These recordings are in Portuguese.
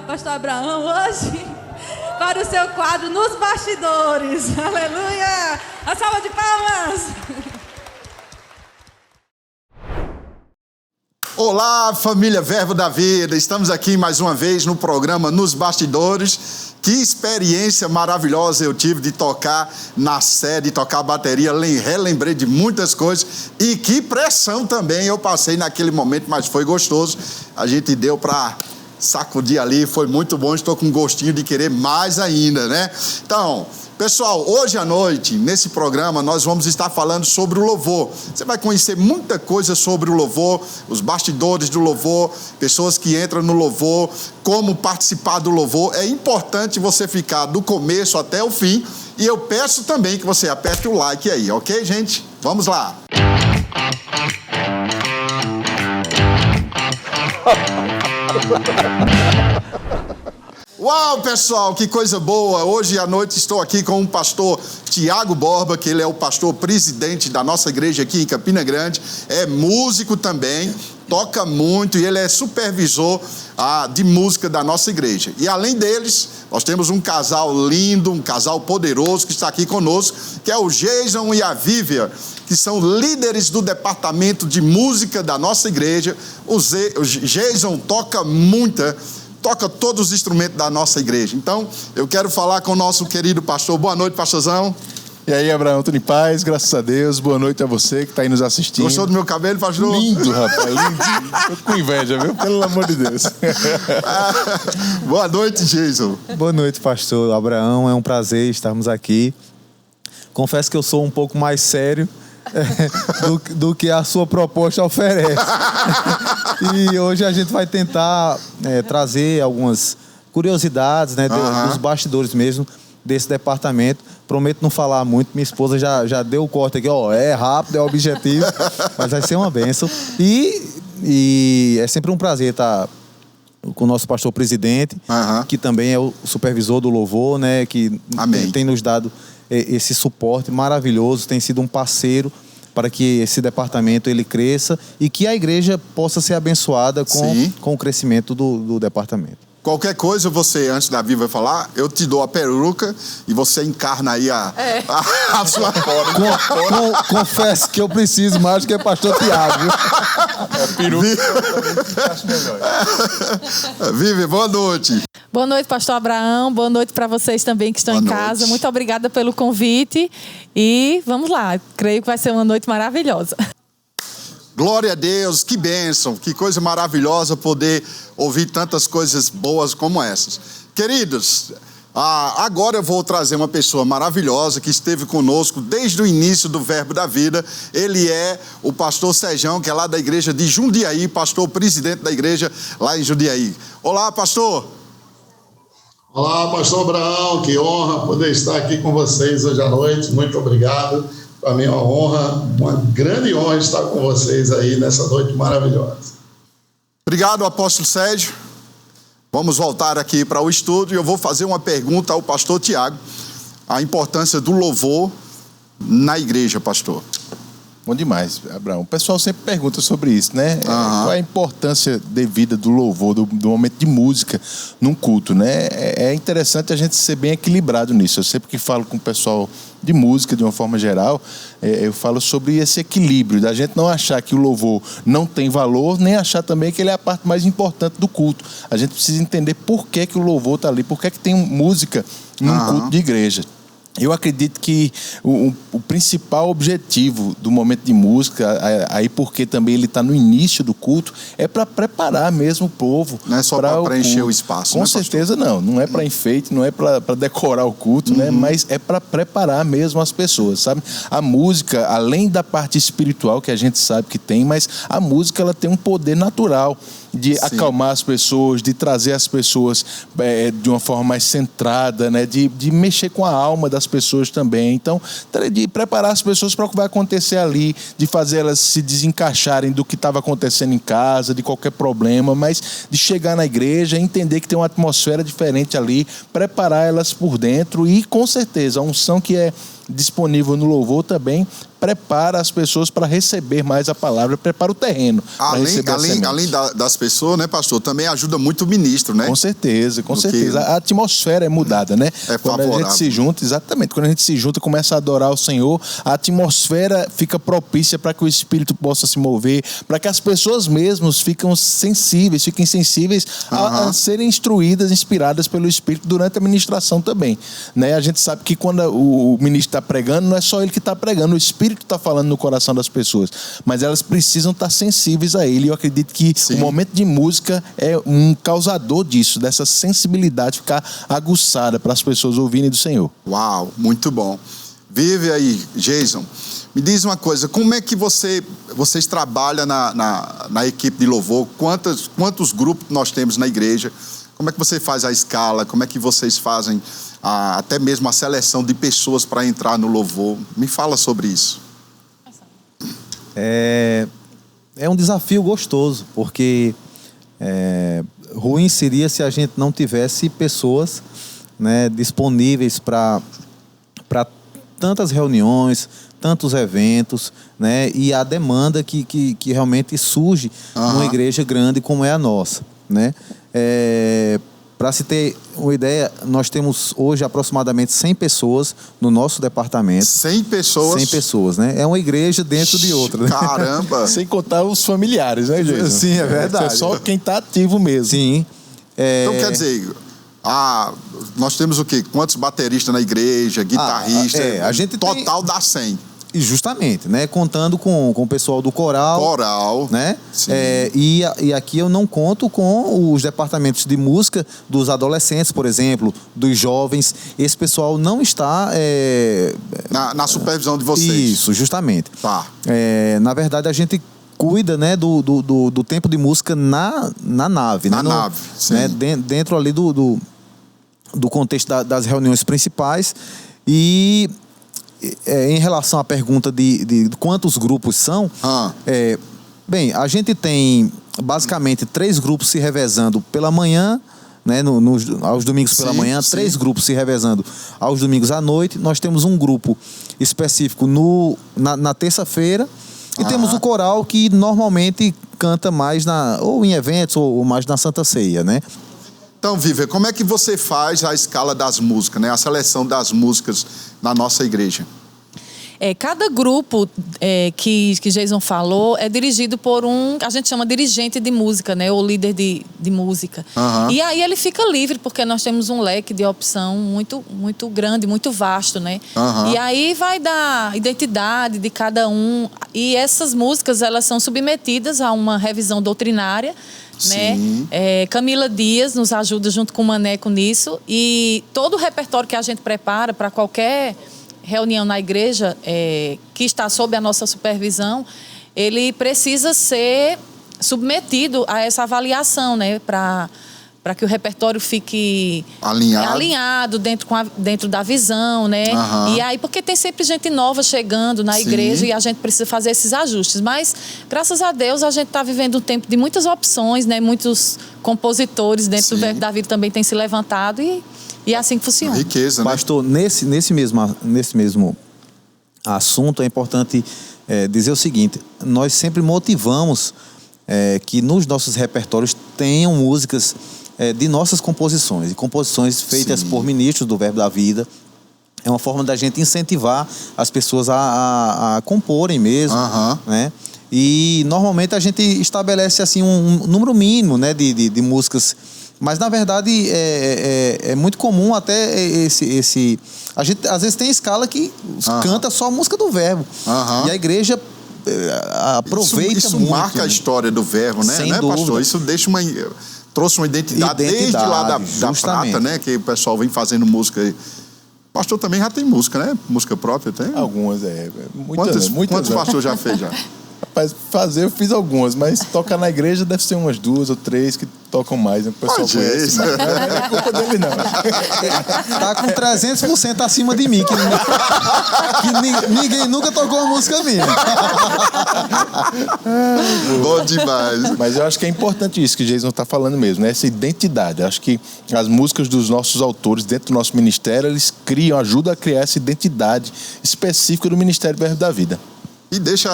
pastor Abraão hoje para o seu quadro Nos Bastidores. Aleluia! A salva de palmas! Olá, família Verbo da Vida. Estamos aqui mais uma vez no programa Nos Bastidores. Que experiência maravilhosa eu tive de tocar na sede, tocar bateria, relembrei de muitas coisas e que pressão também eu passei naquele momento, mas foi gostoso. A gente deu para sacudir ali, foi muito bom, estou com gostinho de querer mais ainda, né? Então, pessoal, hoje à noite, nesse programa, nós vamos estar falando sobre o louvor. Você vai conhecer muita coisa sobre o louvor, os bastidores do louvor, pessoas que entram no louvor, como participar do louvor. É importante você ficar do começo até o fim. E eu peço também que você aperte o like aí, ok, gente? Vamos lá! Uau, pessoal, que coisa boa! Hoje à noite estou aqui com o pastor Tiago Borba, que ele é o pastor presidente da nossa igreja aqui em Campina Grande, é músico também, toca muito e ele é supervisor de música da nossa igreja. E além deles, nós temos um casal lindo, um casal poderoso que está aqui conosco, que é o Jason e a Vívia, que são líderes do departamento de música da nossa igreja. O Jason toca todos os instrumentos da nossa igreja. Então, eu quero falar com o nosso querido pastor. Boa noite, pastorzão. E aí, Abraão, tudo em paz? Graças a Deus. Boa noite a você que está aí nos assistindo. Gostou do meu cabelo, pastor? Lindo, rapaz, lindo. Tô com inveja, viu? Pelo amor de Deus. Boa noite, Jason. Boa noite, pastor Abraão. É um prazer estarmos aqui. Confesso que eu sou um pouco mais sério do que a sua proposta oferece. E hoje a gente vai tentar trazer algumas curiosidades, né, dos bastidores mesmo desse departamento. Prometo não falar muito, minha esposa já deu o corte aqui, é rápido, é objetivo, mas vai ser uma bênção. E é sempre um prazer estar com o nosso pastor presidente, que também é o supervisor do louvor, né, que tem nos dado esse suporte maravilhoso, tem sido um parceiro para que esse departamento ele cresça e que a igreja possa ser abençoada com o crescimento do departamento. Qualquer coisa, você, antes da Viva falar, eu te dou a peruca e você encarna aí a sua forma. Confesso que eu preciso mais do que pastor Tiago. Peruca. Vive, boa noite. Boa noite, pastor Abraão. Boa noite para vocês também que estão em casa. Muito obrigada pelo convite. E vamos lá, creio que vai ser uma noite maravilhosa. Glória a Deus, que bênção, que coisa maravilhosa poder ouvir tantas coisas boas como essas. Queridos, agora eu vou trazer uma pessoa maravilhosa que esteve conosco desde o início do Verbo da Vida. Ele é o pastor Sejão, que é lá da igreja de Jundiaí, pastor presidente da igreja lá em Jundiaí. Olá, pastor. Olá, pastor Abraão, que honra poder estar aqui com vocês hoje à noite. Muito obrigado. Para mim é uma honra, uma grande honra estar com vocês aí nessa noite maravilhosa. Obrigado, apóstolo Sérgio. Vamos voltar aqui para o estúdio e eu vou fazer uma pergunta ao pastor Tiago. A importância do louvor na igreja, pastor. Bom demais, Abraão. O pessoal sempre pergunta sobre isso, né? Qual é a importância devida do louvor, do momento de música num culto, né? É interessante a gente ser bem equilibrado nisso. Eu sempre que falo com o pessoal de música, de uma forma geral, eu falo sobre esse equilíbrio, da gente não achar que o louvor não tem valor, nem achar também que ele é a parte mais importante do culto. A gente precisa entender por que o louvor está ali, por que tem música num culto de igreja. Eu acredito que o principal objetivo do momento de música, aí porque também ele está no início do culto, é para preparar mesmo o povo. Não é só para preencher o espaço, Com certeza não é para enfeite, não é para decorar o culto, né? Mas é para preparar mesmo as pessoas, sabe? A música, além da parte espiritual que a gente sabe que tem, mas a música ela tem um poder natural de acalmar as pessoas, de trazer as pessoas de uma forma mais centrada, né? De mexer com a alma das pessoas também. Então, de preparar as pessoas para o que vai acontecer ali, de fazer elas se desencaixarem do que estava acontecendo em casa, de qualquer problema, mas de chegar na igreja, entender que tem uma atmosfera diferente ali, preparar elas por dentro e, com certeza, a unção que é disponível no louvor também prepara as pessoas para receber mais a palavra, prepara o terreno. Além das pessoas, né, pastor, também ajuda muito o ministro, né? Com certeza. A atmosfera é mudada, né? Quando a gente se junta, exatamente, quando a gente se junta, começa a adorar o Senhor, a atmosfera fica propícia para que o Espírito possa se mover, para que as pessoas mesmas fiquem sensíveis a serem instruídas, inspiradas pelo Espírito durante a ministração também, né? A gente sabe que quando o ministro está pregando, não é só ele que está pregando, o Espírito está falando no coração das pessoas, mas elas precisam estar sensíveis a ele. Eu acredito que o momento de música é um causador disso, dessa sensibilidade ficar aguçada para as pessoas ouvirem do Senhor. Uau, muito bom. Vive aí, Jason. Me diz uma coisa, como é que vocês trabalham na equipe de louvor? Quantos grupos nós temos na igreja? Como é que você faz a escala? Como é que vocês fazem até mesmo a seleção de pessoas para entrar no louvor? Me fala sobre isso. É um desafio gostoso, porque ruim seria se a gente não tivesse pessoas, né, disponíveis para tantas reuniões, tantos eventos, né, e a demanda que realmente surge numa igreja grande como é a nossa, né? Para se ter uma ideia, nós temos hoje aproximadamente 100 pessoas no nosso departamento. 100 pessoas? 100 pessoas, né? É uma igreja dentro de outra. Né? Caramba! Sem contar os familiares, né, Jason? Sim, é verdade. É só quem está ativo mesmo. Sim. Então, quer dizer, nós temos o quê? Quantos bateristas na igreja, guitarrista? A gente total dá 100. Justamente, né? Contando com o pessoal do coral. Coral. Né? Sim. E aqui eu não conto com os departamentos de música dos adolescentes, por exemplo, dos jovens. Esse pessoal não está... Na supervisão de vocês. Isso, justamente. Tá. Na verdade, a gente cuida, né, do tempo de música na nave. Na nave, sim. Né? Dentro ali do contexto das reuniões principais. E... em relação à pergunta de quantos grupos são, bem, a gente tem basicamente 3 grupos se revezando pela manhã, né, aos domingos pela manhã, 3 grupos se revezando aos domingos à noite. Nós temos um grupo específico na terça-feira e temos o coral que normalmente canta mais ou em eventos ou mais na Santa Ceia, né? Então, Viver, como é que você faz a escala das músicas, né? A seleção das músicas na nossa igreja? Cada grupo que Jason falou é dirigido por a gente chama dirigente de música, né? Ou líder de música. E aí ele fica livre, porque nós temos um leque de opção muito, muito grande, muito vasto, né? E aí vai dar identidade de cada um. E essas músicas, elas são submetidas a uma revisão doutrinária, né? Camila Dias nos ajuda junto com o Maneco nisso. E todo o repertório que a gente prepara para qualquer reunião na igreja que está sob a nossa supervisão, ele precisa ser submetido a essa avaliação, né? Para que o repertório fique alinhado dentro da visão, né? E aí, porque tem sempre gente nova chegando na igreja e a gente precisa fazer esses ajustes. Mas, graças a Deus, a gente está vivendo um tempo de muitas opções, né? Muitos compositores dentro do Verbo da Vida também têm se levantado e é assim que funciona. Riqueza, né? Pastor, nesse mesmo assunto, é importante dizer o seguinte: nós sempre motivamos que nos nossos repertórios tenham músicas de nossas composições, e composições feitas por ministros do Verbo da Vida. É uma forma da gente incentivar as pessoas a comporem mesmo, né? E normalmente a gente estabelece assim um número mínimo, né, de músicas. Mas, na verdade, é muito comum até esse... A gente, às vezes, tem escala que canta só a música do Verbo. E a igreja aproveita isso muito. Isso marca a história do Verbo, né? Sem né, dúvida. Pastor? Isso trouxe uma identidade desde lá da Prata, né? Que o pessoal vem fazendo música aí. Pastor também já tem música, né? Música própria tem? Algumas, Quantos pastor já fez já? Rapaz, eu fiz algumas, mas tocar na igreja deve ser umas 2 ou 3 que tocam mais, né? O pessoal conhece. Não é culpa dele, não. Tá com 300% acima de mim, que ninguém nunca tocou uma música minha. Bom demais. Mas eu acho que é importante isso que o Jason está falando mesmo, né? Essa identidade. Eu acho que as músicas dos nossos autores dentro do nosso ministério, eles ajudam a criar essa identidade específica do Ministério Verbo da Vida. E deixa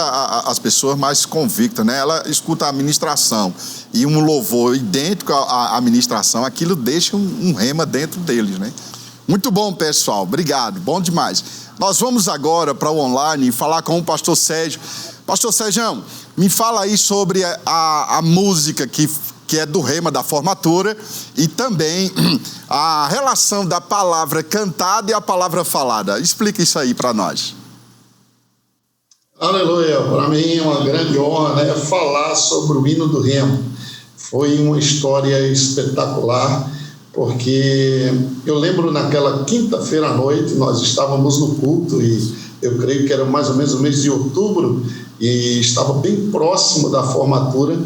as pessoas mais convictas, né? Ela escuta a ministração e um louvor idêntico à ministração, aquilo deixa um rema dentro deles, né? Muito bom, pessoal. Obrigado. Bom demais. Nós vamos agora para o online falar com o pastor Sérgio. Pastor Sérgio, me fala aí sobre a música que é do rema da formatura e também a relação da palavra cantada e a palavra falada. Explica isso aí para nós. Aleluia, para mim é uma grande honra, né, falar sobre o hino do remo. Foi uma história espetacular, porque eu lembro naquela quinta-feira à noite, nós estávamos no culto e eu creio que era mais ou menos o mês de outubro e estava bem próximo da formatura,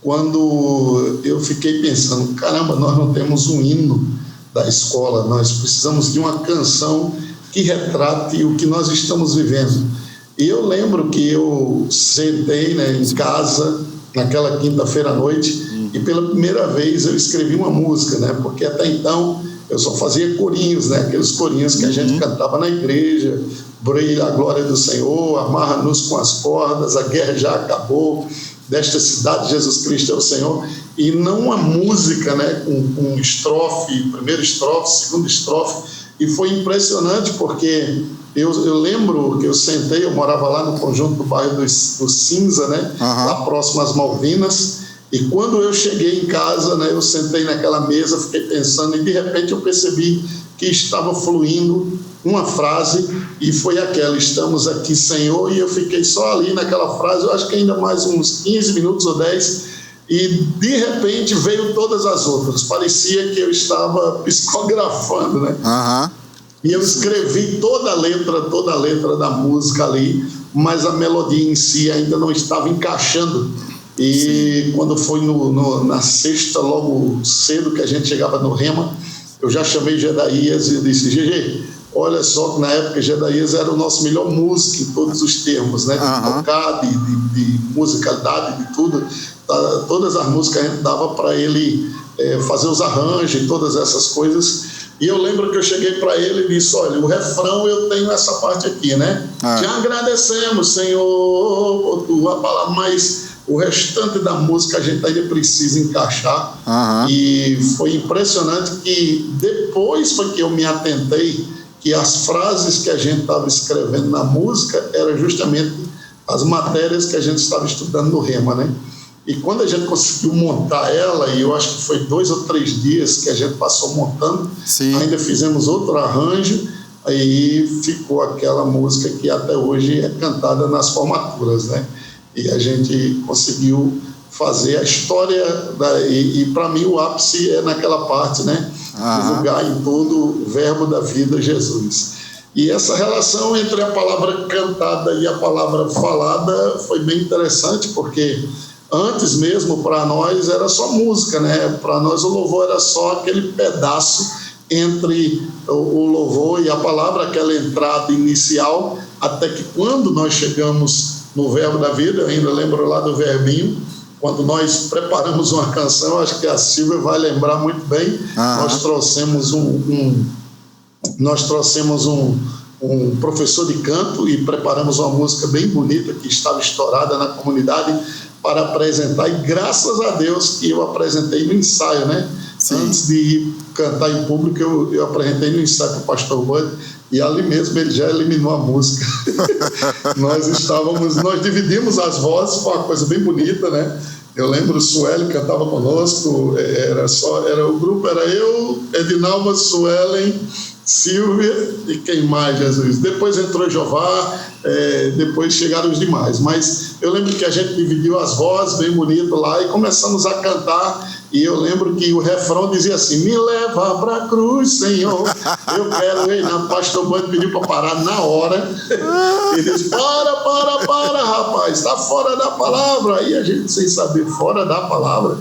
quando eu fiquei pensando, caramba, nós não temos um hino da escola, nós precisamos de uma canção que retrate o que nós estamos vivendo. E eu lembro que eu sentei, né, em casa, naquela quinta-feira à noite, e pela primeira vez eu escrevi uma música, né, porque até então eu só fazia corinhos, né, aqueles corinhos que a gente cantava na igreja, brilha a glória do Senhor, amarra-nos com as cordas, a guerra já acabou, desta cidade Jesus Cristo é o Senhor, e não uma música, né, com estrofe, primeiro estrofe, segundo estrofe, e foi impressionante porque eu lembro que eu sentei, eu morava lá no conjunto do bairro do Cinza, né? Lá próximo às Malvinas, e quando eu cheguei em casa, né, eu sentei naquela mesa, fiquei pensando, e de repente eu percebi que estava fluindo uma frase, e foi aquela, estamos aqui, Senhor, e eu fiquei só ali naquela frase, eu acho que ainda mais uns 15 minutos ou 10, e de repente veio todas as outras, parecia que eu estava psicografando, né? E eu escrevi toda a letra da música ali, mas a melodia em si ainda não estava encaixando. E quando foi na sexta, logo cedo que a gente chegava no rema, eu já chamei Gedaías e disse, GG, olha só que na época Gedaías era o nosso melhor músico em todos os termos, né? De tocar, de musicalidade, de tudo. Todas as músicas a gente dava para ele fazer os arranjos e todas essas coisas. E eu lembro que eu cheguei para ele e disse, olha, o refrão eu tenho essa parte aqui, né? Te agradecemos, Senhor, por tua palavra, mas o restante da música a gente ainda precisa encaixar. E foi impressionante que depois foi que eu me atentei que as frases que a gente estava escrevendo na música eram justamente as matérias que a gente estava estudando no rema, né? E quando a gente conseguiu montar ela, e eu acho que foi 2 ou 3 dias que a gente passou montando, ainda fizemos outro arranjo, aí ficou aquela música que até hoje é cantada nas formaturas, né? E a gente conseguiu fazer a história, e para mim o ápice é naquela parte, né? Divulgar em todo o verbo da vida Jesus. E essa relação entre a palavra cantada e a palavra falada foi bem interessante, porque antes mesmo, para nós, era só música, né? Para nós o louvor era só aquele pedaço entre o louvor e a palavra, aquela entrada inicial, até que quando nós chegamos no verbo da vida, eu ainda lembro lá do verbinho, quando nós preparamos uma canção, acho que a Silvia vai lembrar muito bem, nós trouxemos um professor de canto e preparamos uma música bem bonita que estava estourada na comunidade para apresentar, e graças a Deus que eu apresentei no ensaio, né? Antes de ir cantar em público, eu apresentei no ensaio para o pastor Bud, e ali mesmo ele já eliminou a música. Nós dividimos as vozes, foi uma coisa bem bonita, né? Eu lembro o Suelen cantava conosco, o grupo era eu, Edinalva, Suelen, Silvia e quem mais, Jesus? Depois entrou Jová, depois chegaram os demais. Mas eu lembro que a gente dividiu as vozes bem bonito lá e começamos a cantar. E eu lembro que o refrão dizia assim: me leva para a cruz, Senhor. Eu quero ir. O pastor Bando pediu para parar na hora. Ele disse: para, rapaz, está fora da palavra. Aí a gente, sem saber, fora da palavra.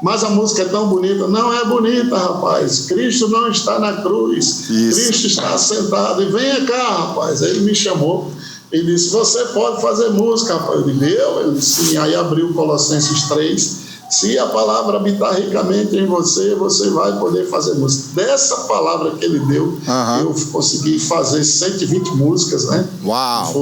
Mas a música é tão bonita. Não é bonita, rapaz. Cristo não está na cruz. Isso. Cristo está sentado. E venha cá, rapaz. Aí ele me chamou e disse: você pode fazer música, rapaz? Eu disse: ele disse: sim. Aí abriu Colossenses 3. se a palavra habitar ricamente em você, você vai poder fazer música. Dessa palavra que ele deu, eu consegui fazer 120 músicas, né? Uau!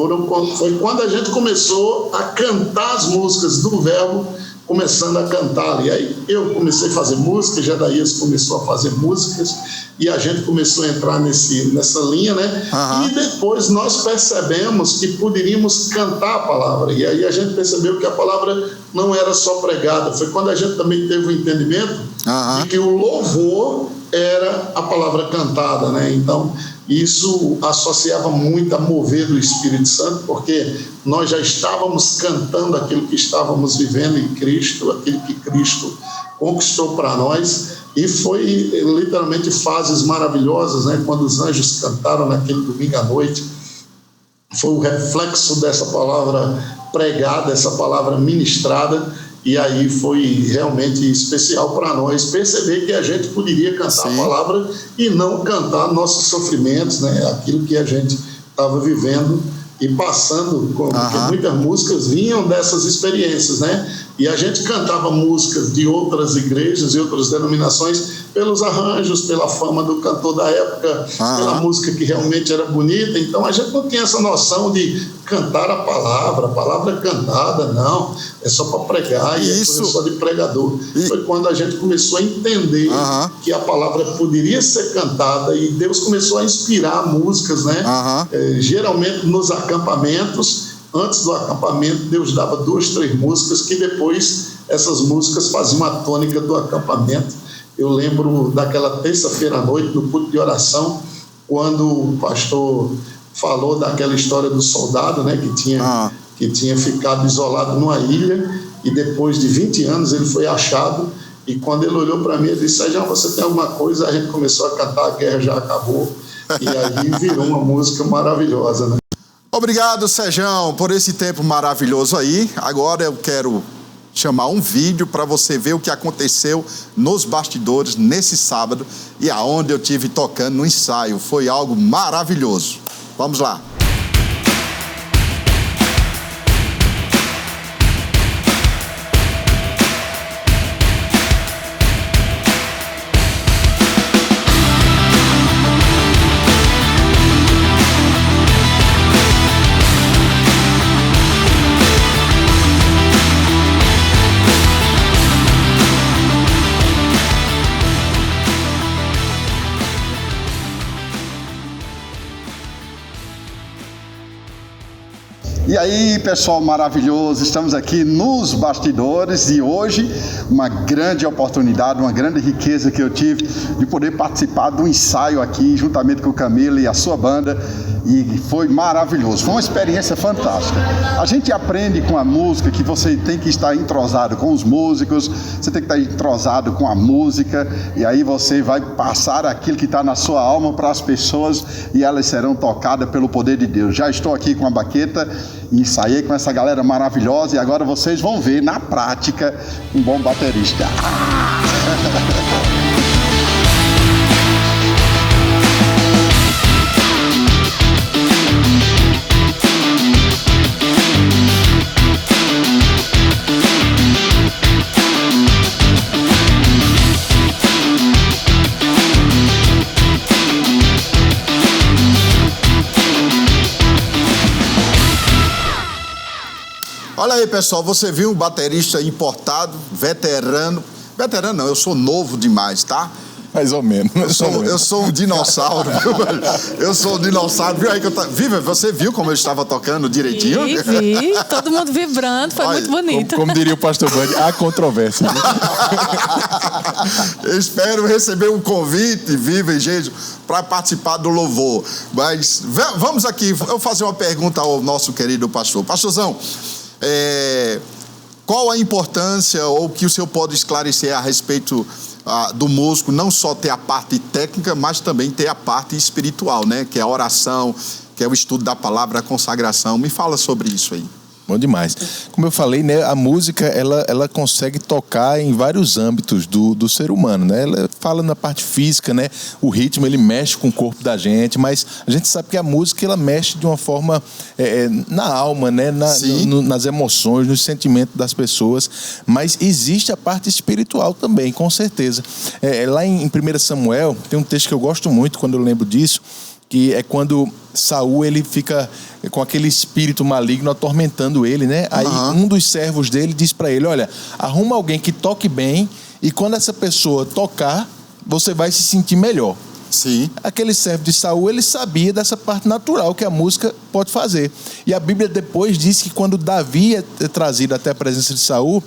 Foi quando a gente começou a cantar as músicas do Verbo, começando a cantar. E aí eu comecei a fazer música, Jedaías começou a fazer músicas, e a gente começou a entrar nessa linha, né? E depois nós percebemos que poderíamos cantar a palavra. E aí a gente percebeu que a palavra não era só pregada. Foi quando a gente também teve o entendimento de que o louvor era a palavra cantada, né? Então, isso associava muito a mover do Espírito Santo, porque nós já estávamos cantando aquilo que estávamos vivendo em Cristo, aquilo que Cristo conquistou para nós, e foi literalmente fases maravilhosas, né? Quando os anjos cantaram naquele domingo à noite, foi o reflexo dessa palavra pregada, essa palavra ministrada. E aí foi realmente especial para nós perceber que a gente poderia cantar a palavra e não cantar nossos sofrimentos, né? Aquilo que a gente estava vivendo e passando, porque muitas músicas vinham dessas experiências, né? E a gente cantava músicas de outras igrejas e outras denominações pelos arranjos, pela fama do cantor da época, pela música que realmente era bonita. Então a gente não tinha essa noção de cantar a palavra cantada, não. É só para pregar e é só de pregador. Foi quando a gente começou a entender que a palavra poderia ser cantada e Deus começou a inspirar músicas, né? Geralmente nos acampamentos. Antes do acampamento, Deus dava 2, 3 músicas que depois essas músicas faziam a tônica do acampamento. Eu lembro daquela terça-feira à noite, no culto de oração, quando o pastor falou daquela história do soldado, né, que tinha ficado isolado numa ilha e depois de 20 anos ele foi achado. E quando ele olhou para mim, ele disse: Sérgio, você tem alguma coisa? A gente começou a cantar A Guerra Já Acabou. E aí virou uma música maravilhosa, né? Obrigado, Sérgio, por esse tempo maravilhoso aí. Agora eu quero chamar um vídeo para você ver o que aconteceu nos bastidores nesse sábado e aonde eu tive tocando no ensaio. Foi algo maravilhoso. Vamos lá. E aí, pessoal maravilhoso, estamos aqui nos bastidores e hoje uma grande oportunidade, uma grande riqueza que eu tive de poder participar do ensaio aqui juntamente com o Camilo e a sua banda, e foi maravilhoso, foi uma experiência fantástica. A gente aprende com a música que você tem que estar entrosado com os músicos, você tem que estar entrosado com a música, e aí você vai passar aquilo que está na sua alma para as pessoas e elas serão tocadas pelo poder de Deus. Já estou aqui com a baqueta e ensaiei com essa galera maravilhosa e agora vocês vão ver na prática um bom baterista. Olha aí, pessoal, você viu um baterista importado, veterano. Veterano não, eu sou novo demais, tá? Mais ou menos. Eu sou um dinossauro. Eu sou um dinossauro. Viu aí que Viva, você viu como eu estava tocando direitinho? Vi. Todo mundo vibrando, foi muito bonito. Como diria o pastor Band, há controvérsia. Eu espero receber um convite, Viva e Jesus, para participar do louvor. Mas vamos aqui, eu vou fazer uma pergunta ao nosso querido pastor. Pastorzão, qual a importância ou o que o senhor pode esclarecer a respeito do músico, não só ter a parte técnica, mas também ter a parte espiritual, né? Que é a oração, que é o estudo da palavra, a consagração. Me fala sobre isso aí. Bom demais. Como eu falei, né, a música ela consegue tocar em vários âmbitos do ser humano, né? Ela fala na parte física, né? O ritmo ele mexe com o corpo da gente, mas a gente sabe que a música ela mexe de uma forma na alma, né? Nas emoções, nos sentimentos das pessoas. Mas existe a parte espiritual também, com certeza. Lá em 1 Samuel tem um texto que eu gosto muito quando eu lembro disso, que é quando Saul ele fica com aquele espírito maligno atormentando ele, né? Aí um dos servos dele diz para ele: olha, arruma alguém que toque bem e quando essa pessoa tocar, você vai se sentir melhor. Sim. Aquele servo de Saul, ele sabia dessa parte natural que a música pode fazer. E a Bíblia depois diz que quando Davi é trazido até a presença de Saul,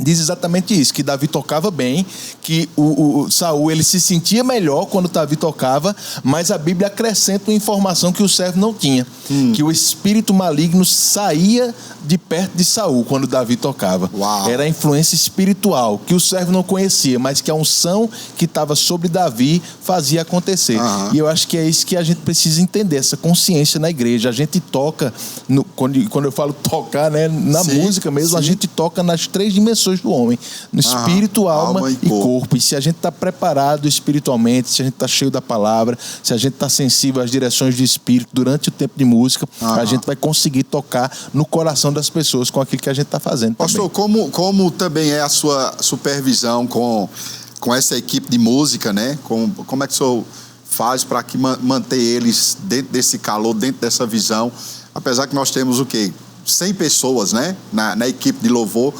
diz exatamente isso, que Davi tocava bem, que o Saul ele se sentia melhor quando Davi tocava, mas a Bíblia acrescenta uma informação que o servo não tinha, que o espírito maligno saía de perto de Saul quando Davi tocava. Uau. Era a influência espiritual, que o servo não conhecia, mas que a unção que estava sobre Davi fazia acontecer. E eu acho que é isso que a gente precisa entender, essa consciência na igreja. A gente toca, quando eu falo tocar, né, na música mesmo, a gente toca nas 3 dimensões do homem, no espírito, alma e corpo. E se a gente está preparado espiritualmente, se a gente está cheio da palavra, se a gente está sensível às direções do espírito durante o tempo de música, a gente vai conseguir tocar no coração das pessoas com aquilo que a gente está fazendo. Pastor, como também é a sua supervisão com essa equipe de música, né? Como é que o senhor faz para que manter eles dentro desse calor, dentro dessa visão? Apesar que nós temos 100 pessoas, né? Na equipe de louvor.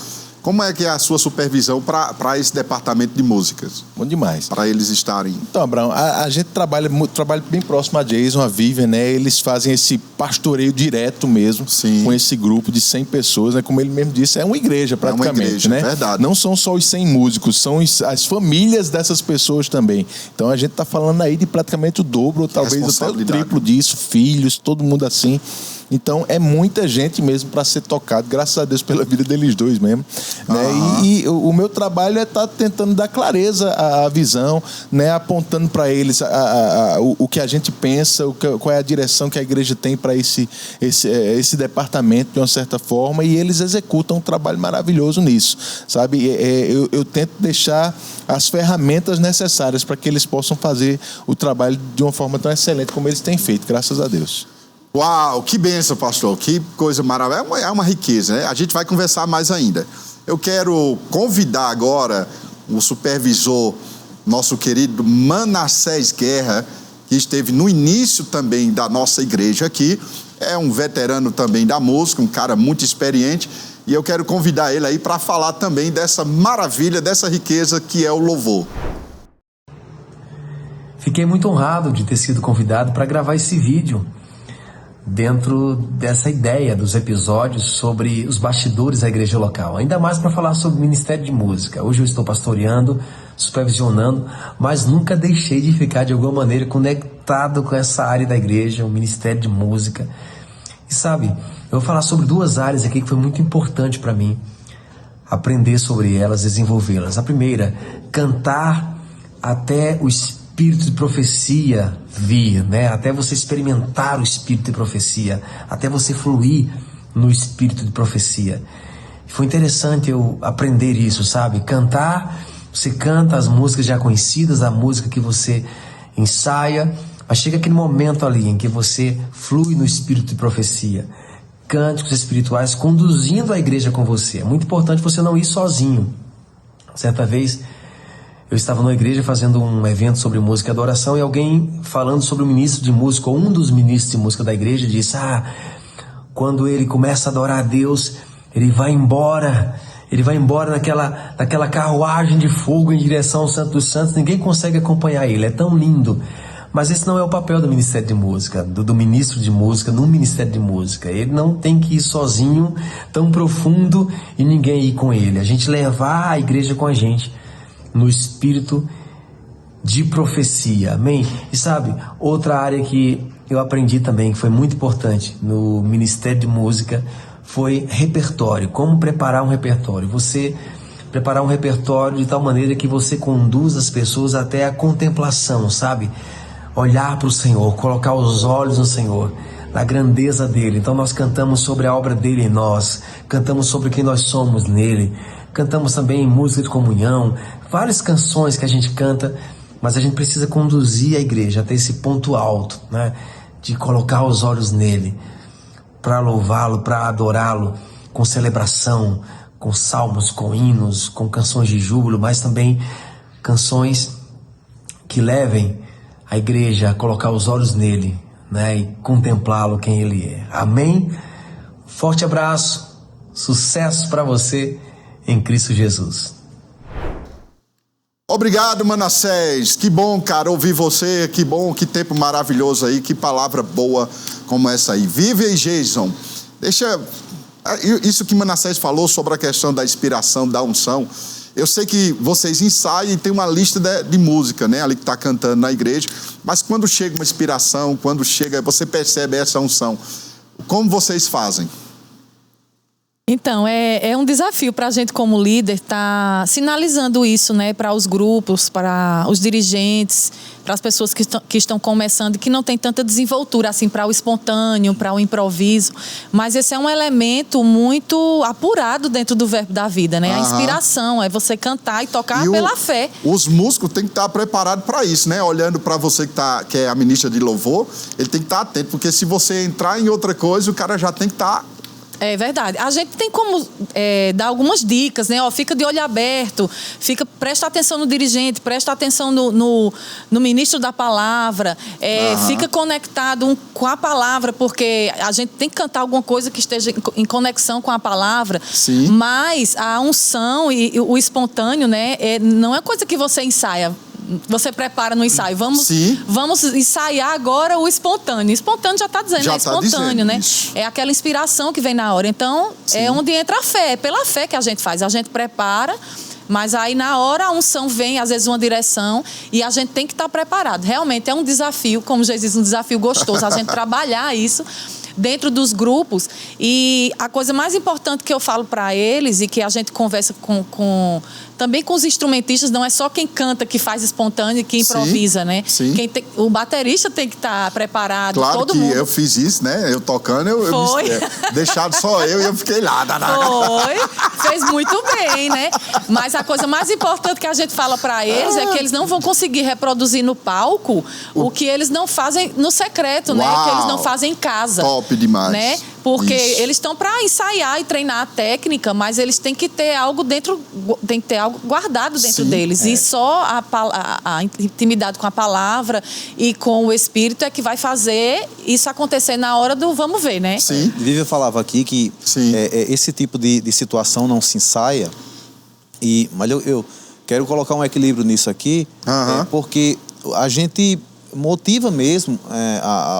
Como é que é a sua supervisão para esse departamento de músicas? Bom demais. Para eles estarem... Então, Abraão, a gente trabalha bem próximo a Jason, a Vivian, né? Eles fazem esse pastoreio direto mesmo, com esse grupo de 100 pessoas, né? Como ele mesmo disse, é uma igreja praticamente, uma igreja, né? Verdade. Não são só os 100 músicos, são as famílias dessas pessoas também. Então a gente está falando aí de praticamente o dobro, ou talvez até o triplo disso, filhos, todo mundo assim. Então é muita gente mesmo para ser tocado, graças a Deus pela vida deles dois mesmo, né? E o meu trabalho é estar tentando dar clareza à visão, né? Apontando para eles o que a gente pensa, qual é a direção que a igreja tem para esse departamento de uma certa forma, e eles executam um trabalho maravilhoso nisso, sabe? Eu tento deixar as ferramentas necessárias para que eles possam fazer o trabalho de uma forma tão excelente como eles têm feito, graças a Deus. Uau, que bênção, pastor, que coisa maravilhosa, é uma riqueza, né? A gente vai conversar mais ainda. Eu quero convidar agora o supervisor, nosso querido Manassés Guerra, que esteve no início também da nossa igreja aqui, é um veterano também da música, um cara muito experiente, e eu quero convidar ele aí para falar também dessa maravilha, dessa riqueza que é o louvor. Fiquei muito honrado de ter sido convidado para gravar esse vídeo dentro dessa ideia dos episódios sobre os bastidores da igreja local, ainda mais para falar sobre o Ministério de Música. Hoje eu estou pastoreando, supervisionando, mas nunca deixei de ficar de alguma maneira conectado com essa área da igreja, o Ministério de Música. E sabe, eu vou falar sobre 2 áreas aqui que foi muito importante para mim aprender sobre elas, desenvolvê-las. A primeira, cantar até o espírito de profecia vir, né? Até você experimentar o espírito de profecia, até você fluir no espírito de profecia. Foi interessante eu aprender isso, sabe? Cantar, você canta as músicas já conhecidas, a música que você ensaia, mas chega aquele momento ali em que você flui no espírito de profecia, cânticos espirituais conduzindo a igreja com você. É muito importante você não ir sozinho. Certa vez eu estava numa igreja fazendo um evento sobre música e adoração, e alguém falando sobre o ministro de música, ou um dos ministros de música da igreja, disse: quando ele começa a adorar a Deus, ele vai embora naquela carruagem de fogo em direção ao Santo dos Santos, ninguém consegue acompanhar ele, é tão lindo. Mas esse não é o papel do Ministério de Música, do ministro de música no Ministério de Música. Ele não tem que ir sozinho, tão profundo, e ninguém ir com ele. A gente levar a igreja com a gente no espírito de profecia, amém? E sabe, outra área que eu aprendi também, que foi muito importante no Ministério de Música, foi repertório. Como preparar um repertório? Você preparar um repertório de tal maneira que você conduz as pessoas até a contemplação, sabe? Olhar para o Senhor, colocar os olhos no Senhor. na grandeza dele. Então nós cantamos sobre a obra dele em nós, cantamos sobre quem nós somos nele, cantamos também em música de comunhão, várias canções que a gente canta, mas a gente precisa conduzir a igreja até esse ponto alto, né? De colocar os olhos nele, para louvá-lo, para adorá-lo, com celebração, com salmos, com hinos, com canções de júbilo, mas também canções que levem a igreja a colocar os olhos nele, né, e contemplá-lo quem ele é. Amém? Forte abraço, sucesso para você em Cristo Jesus. Obrigado, Manassés. Que bom, cara, ouvir você. Que bom, que tempo maravilhoso aí, que palavra boa como essa aí. Vive aí, Jason. Deixa... Isso que Manassés falou sobre a questão da inspiração, da unção. Eu sei que vocês ensaiam e tem uma lista de música, né? Ali que está cantando na igreja. Mas quando chega uma inspiração, quando chega, você percebe essa unção. Como vocês fazem? Então, é um desafio para a gente como líder estar sinalizando isso, né, para os grupos, para os dirigentes, para as pessoas que estão começando e que não tem tanta desenvoltura assim para o espontâneo, para o improviso. Mas esse é um elemento muito apurado dentro do verbo da vida, né? A inspiração é você cantar e tocar pela fé. Os músicos têm que estar preparados para isso, né? Olhando para você que é a ministra de louvor, ele tem que estar atento, porque se você entrar em outra coisa, o cara já tem que estar... É verdade. A gente tem como dar algumas dicas, né? Fica de olho aberto, presta atenção no dirigente, presta atenção no ministro da palavra, fica conectado com a palavra, porque a gente tem que cantar alguma coisa que esteja em conexão com a palavra. Sim. Mas a unção e o espontâneo, né? Não é coisa que você ensaia. Você prepara no ensaio. Vamos ensaiar agora o espontâneo. O espontâneo já está dizendo, é espontâneo, né? Isso. É aquela inspiração que vem na hora. Então, é onde entra a fé. É pela fé que a gente faz. A gente prepara, mas aí na hora a unção vem, às vezes uma direção, e a gente tem que estar preparado. Realmente é um desafio, como já diz, um desafio gostoso, a gente trabalhar isso dentro dos grupos. E a coisa mais importante que eu falo para eles e que a gente conversa também com os instrumentistas, não é só quem canta que faz espontâneo e que improvisa, né? Sim. O baterista tem que estar preparado. Claro todo que mundo. Eu fiz isso, né? Eu tocando, deixado só eu e eu fiquei lá. Fez muito bem, né? Mas a coisa mais importante que a gente fala para eles é que eles não vão conseguir reproduzir no palco o que eles não fazem no secreto, né? Que eles não fazem em casa. Top demais. Né? Porque eles estão para ensaiar e treinar a técnica, mas eles têm que ter algo tem que ter algo guardado dentro deles. E só a intimidade com a palavra e com o Espírito é que vai fazer isso acontecer na hora do vamos ver, né? Sim. Vivian falava aqui que esse tipo de situação não se ensaia, mas eu quero colocar um equilíbrio nisso aqui, porque a gente motiva mesmo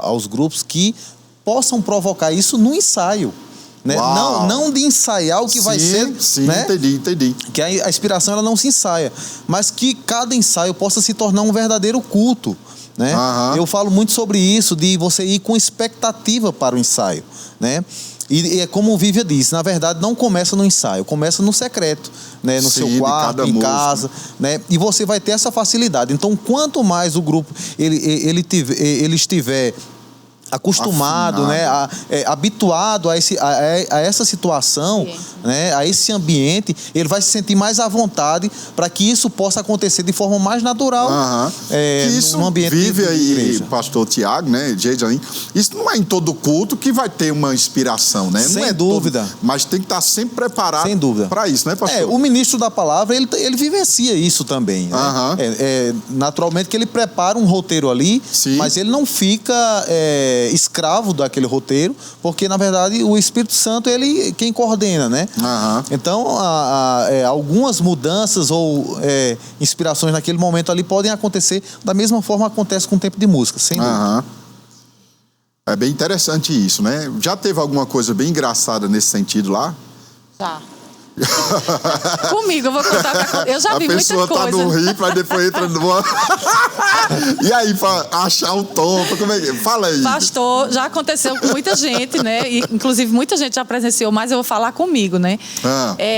aos grupos que possam provocar isso no ensaio, né? Não de ensaiar o que vai ser, né? Entendi. Que a inspiração ela não se ensaia, mas que cada ensaio possa se tornar um verdadeiro culto, né? Eu falo muito sobre isso, de você ir com expectativa para o ensaio, né? E é como o Vivian disse, na verdade não começa no ensaio, começa no secreto, né? No seu quarto, em casa, né? E você vai ter essa facilidade. Então, quanto mais o grupo ele estiver acostumado, né, habituado a essa situação, né, a esse ambiente, ele vai se sentir mais à vontade para que isso possa acontecer de forma mais natural. Isso num ambiente vive aí, pastor Tiago, né, Jason, isso não é em todo culto que vai ter uma inspiração, né? Sem não é dúvida. Mas tem que estar sempre preparado para isso, né, pastor? O ministro da palavra, ele vivencia isso também, né? Naturalmente que ele prepara um roteiro ali, mas ele não fica escravo daquele roteiro, porque na verdade o Espírito Santo ele quem coordena, né? Então algumas mudanças ou inspirações naquele momento ali podem acontecer da mesma forma que acontece com o tempo de música, sem dúvida. É bem interessante isso, né? Já teve alguma coisa bem engraçada nesse sentido lá? Já. Comigo, eu vou contar. Eu já vi muita coisa. A pessoa tá no rir, mas depois entra no... E aí, pra achar o tom, como é que... Fala aí. Pastor, já aconteceu com muita gente, né? E, inclusive, muita gente já presenciou, mas eu vou falar comigo, né?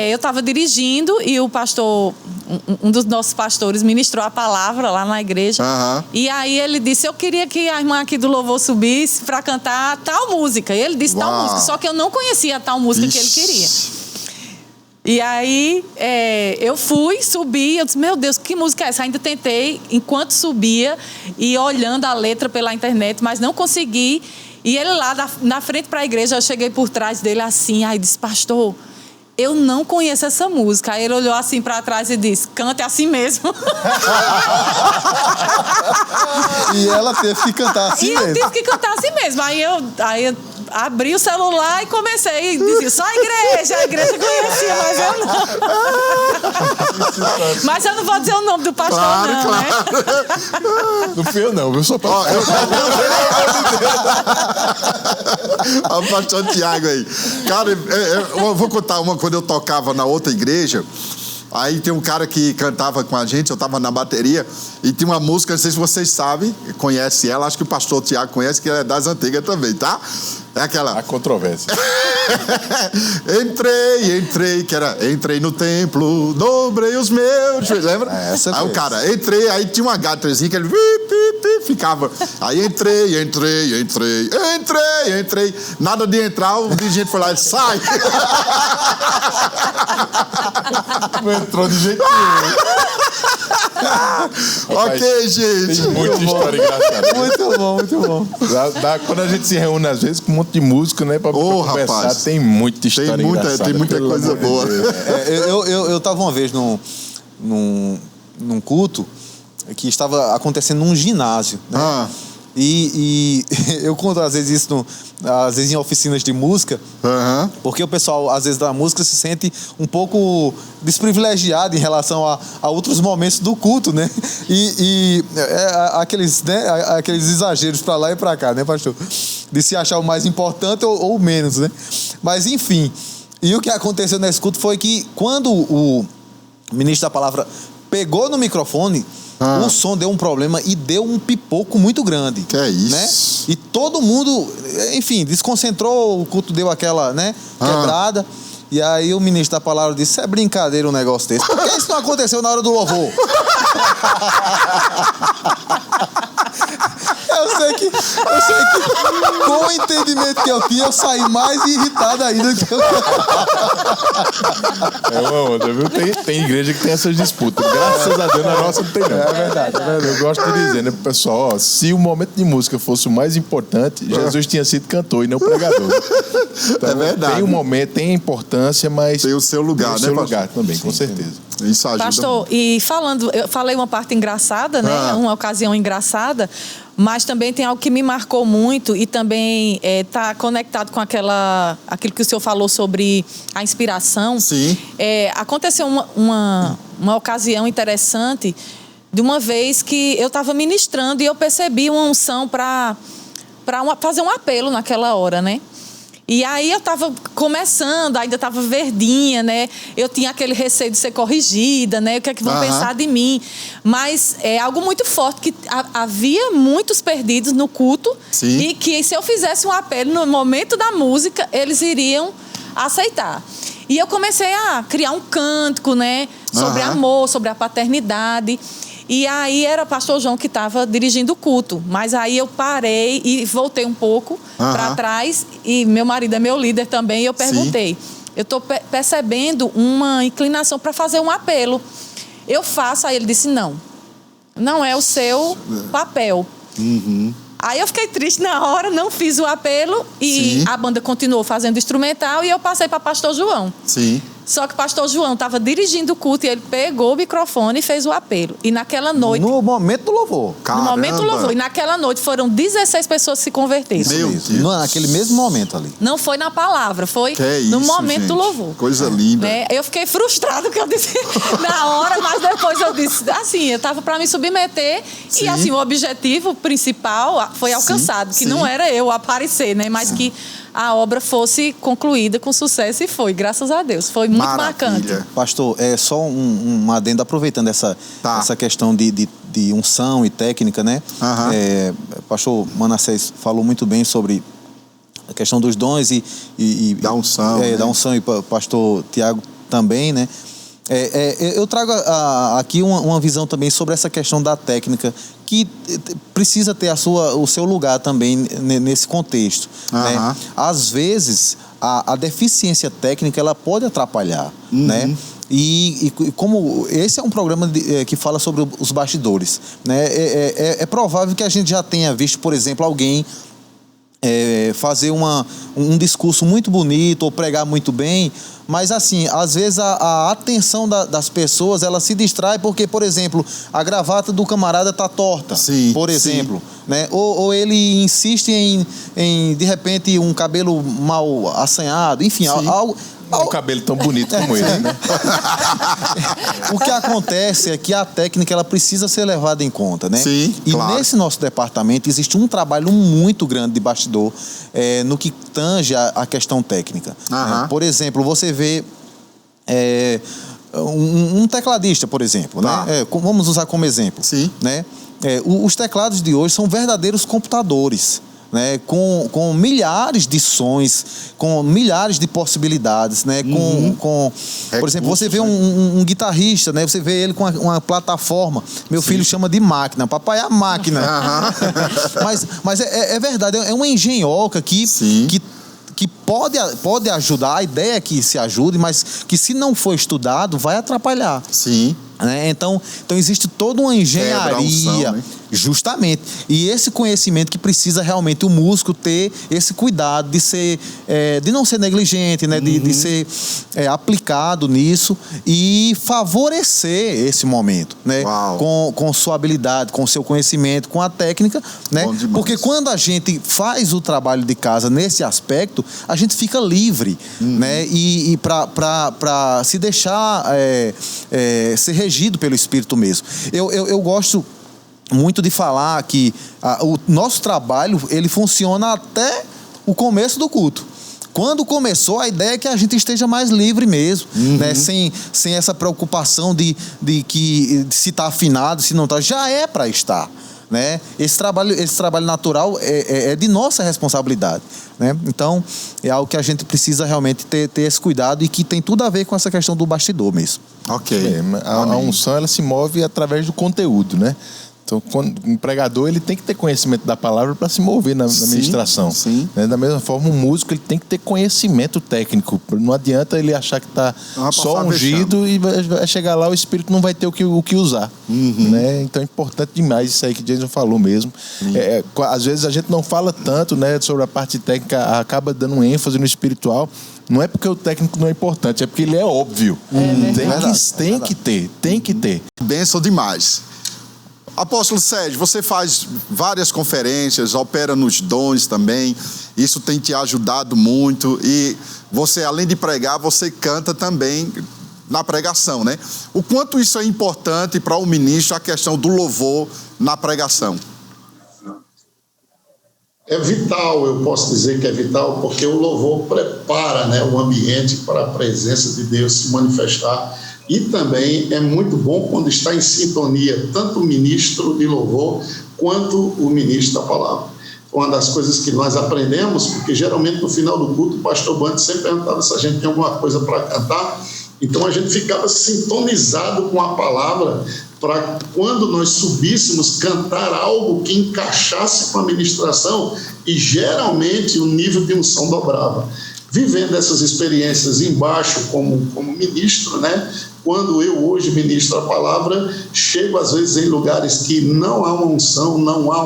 Eu tava dirigindo e o pastor um dos nossos pastores ministrou a palavra lá na igreja. E aí ele disse, eu queria que a irmã aqui do louvor subisse para cantar tal música. E ele disse tal música, só que eu não conhecia a tal música que ele queria. E aí eu fui, subi, eu disse, meu Deus, que música é essa? Ainda tentei, enquanto subia, e olhando a letra pela internet, mas não consegui. E ele lá, na frente para a igreja, eu cheguei por trás dele assim, aí disse, pastor, eu não conheço essa música. Aí ele olhou assim para trás e disse, cante assim mesmo. E ela teve que cantar assim mesmo. E eu tive que cantar assim mesmo. Aí eu abri o celular e comecei, e dizia, só a igreja conhecia, mas eu não. Mas eu não vou dizer o nome do pastor, claro. Né? Não fui eu não, eu sou pastor. Olha o pastor Tiago aí. Cara, eu vou contar uma, quando eu tocava na outra igreja, aí tem um cara que cantava com a gente, eu tava na bateria, e tinha uma música, não sei se vocês sabem, conhece ela, acho que o pastor Tiago conhece, que ela é das antigas também, tá? É aquela... A controvérsia. Entrei no templo, dobrei os meus... Lembra? Aí o cara, entrei, aí tinha uma gatazinha que ele... ficava. Aí entrei. Nada de entrar, o dirigente foi lá e sai. Não entrou de jeito nenhum. Ok, gente. Tem muita história engraçada. Muito bom. Quando a gente se reúne, às vezes, com um monte de músico, né? Pra conversar, rapaz, tem muita história engraçada. Tem muita coisa boa. Eu tava uma vez num culto que estava acontecendo num ginásio, né? E eu conto às vezes isso às vezes em oficinas de música, porque o pessoal às vezes da música se sente um pouco desprivilegiado em relação a outros momentos do culto, né? Aqueles exageros para lá e para cá, né, pastor? De se achar o mais importante ou menos, né? Mas enfim, e o que aconteceu nesse culto foi que quando o ministro da palavra pegou no microfone, o som deu um problema e deu um pipoco muito grande. Que é isso? Né? E todo mundo, enfim, desconcentrou, o culto deu aquela, né, quebrada. E aí o ministro da palavra disse, isso é brincadeira um negócio desse. Por que isso não aconteceu na hora do louvor? Eu sei que com o entendimento que eu tinha, eu saí mais irritado ainda do que eu... É uma onda, viu? Tem igreja que tem essas disputas. Graças a Deus, na nossa não tem não. É verdade. Eu gosto de dizer, né, pro pessoal, ó, se o momento de música fosse o mais importante, Jesus tinha sido cantor e não pregador. Então, é verdade. Tem um momento, tem a importância, mas... Tem o seu lugar, né, Tem o seu lugar também, com certeza. Isso ajuda. Pastor, e eu falei uma parte engraçada, né? Uma ocasião engraçada, mas também tem algo que me marcou muito e também está conectado com aquilo que o senhor falou sobre a inspiração. Sim. Aconteceu uma ocasião interessante de uma vez que eu estava ministrando e eu percebi uma unção para fazer um apelo naquela hora, né? E aí eu estava começando, ainda estava verdinha, né? Eu tinha aquele receio de ser corrigida, né? O que é que vão pensar de mim? Mas é algo muito forte, que havia muitos perdidos no culto. Sim. E que se eu fizesse um apelo no momento da música, eles iriam aceitar. E eu comecei a criar um cântico, né? Sobre amor, sobre a paternidade. E aí era o pastor João que estava dirigindo o culto. Mas aí eu parei e voltei um pouco para trás. E meu marido é meu líder também. E eu perguntei, eu estou percebendo uma inclinação para fazer um apelo. Eu faço? Aí ele disse, não é o seu papel. Aí eu fiquei triste na hora, não fiz o apelo. E a banda continuou fazendo instrumental. E eu passei para pastor João. Sim. Só que o pastor João estava dirigindo o culto e ele pegou o microfone e fez o apelo. E naquela noite... No momento do louvor. Caramba. No momento do louvor. E naquela noite foram 16 pessoas que se converteram. Meu Deus. Naquele mesmo momento ali. Não foi na palavra, foi isso, no momento gente. do louvor. Coisa linda. Né? Eu fiquei frustrada, que eu disse na hora, mas depois eu disse, assim, eu estava para me submeter. E assim, o objetivo principal foi alcançado. Que não era eu aparecer, né? Mas que a obra fosse concluída com sucesso e foi, graças a Deus. Foi muito marcante. Pastor, só um adendo, aproveitando essa questão de unção e técnica, né? Pastor Manassés falou muito bem sobre a questão dos dons e da unção. Da unção, e pastor Tiago também, né? Eu trago aqui uma visão também sobre essa questão da técnica, que precisa ter o seu lugar também nesse contexto. Né? Às vezes, a deficiência técnica ela pode atrapalhar, né? E como esse é um programa que fala sobre os bastidores, né? É provável que a gente já tenha visto, por exemplo, alguém fazer um discurso muito bonito ou pregar muito bem, mas assim, às vezes a atenção das pessoas, ela se distrai porque, por exemplo, a gravata do camarada tá torta, por exemplo, né? Ou ele insiste em de repente, um cabelo mal assanhado, enfim, algo... Um cabelo tão bonito como esse, né? O que acontece é que a técnica ela precisa ser levada em conta, né? Sim, e claro. Nesse nosso departamento existe um trabalho muito grande de bastidor no que tange a questão técnica. Por exemplo, você vê um tecladista, por exemplo, né? Vamos usar como exemplo. Né? Os teclados de hoje são verdadeiros computadores. Né, com milhares de sons, com milhares de possibilidades, né, por exemplo, você vê um guitarrista, né, você vê ele com uma plataforma, meu filho chama de máquina, papai é a máquina. Mas é verdade, é uma engenhoca que pode ajudar, a ideia é que se ajude, mas que se não for estudado, vai atrapalhar. Né? Então existe toda uma engenharia, né? Justamente. E esse conhecimento que precisa realmente o músico ter esse cuidado de não ser negligente, né? De ser aplicado nisso e favorecer esse momento, né? Com sua habilidade, com seu conhecimento, com a técnica, né? Porque quando a gente faz o trabalho de casa nesse aspecto, a gente fica livre, né? E para se deixar ser regido pelo Espírito mesmo. Eu gosto muito de falar que o nosso trabalho ele funciona até o começo do culto. Quando começou, a ideia é que a gente esteja mais livre mesmo, né? Sem essa preocupação de se está afinado, se não está. Já é para estar. Né? Esse trabalho natural é de nossa responsabilidade, né? Então é algo que a gente precisa realmente ter esse cuidado e que tem tudo a ver com essa questão do bastidor mesmo. A unção ela se move através do conteúdo, né? Então, quando um pregador ele tem que ter conhecimento da palavra para se mover na ministração. Né? Da mesma forma, um músico ele tem que ter conhecimento técnico. Não adianta ele achar que está só ungido e vai chegar lá, o Espírito não vai ter o que usar. Né? Então é importante demais isso aí que Jason falou mesmo. Às vezes a gente não fala tanto, né, sobre a parte técnica, acaba dando um ênfase no espiritual. Não é porque o técnico não é importante, é porque ele é óbvio. Tem que ter. Bênção demais. Apóstolo Sérgio, você faz várias conferências, opera nos dons também, isso tem te ajudado muito e você, além de pregar, você canta também na pregação, né? O quanto isso é importante para o ministro, a questão do louvor na pregação? É vital, eu posso dizer que é vital, porque o louvor prepara, né, o ambiente para a presença de Deus se manifestar. E também é muito bom quando está em sintonia tanto o ministro de louvor quanto o ministro da palavra. Uma das coisas que nós aprendemos, porque geralmente no final do culto o pastor Bante sempre perguntava se a gente tem alguma coisa para cantar, então a gente ficava sintonizado com a palavra para quando nós subíssemos cantar algo que encaixasse com a ministração e geralmente o nível de unção dobrava. Vivendo essas experiências embaixo como ministro, né? Quando eu hoje ministro a palavra, chego às vezes em lugares que não há uma unção, não há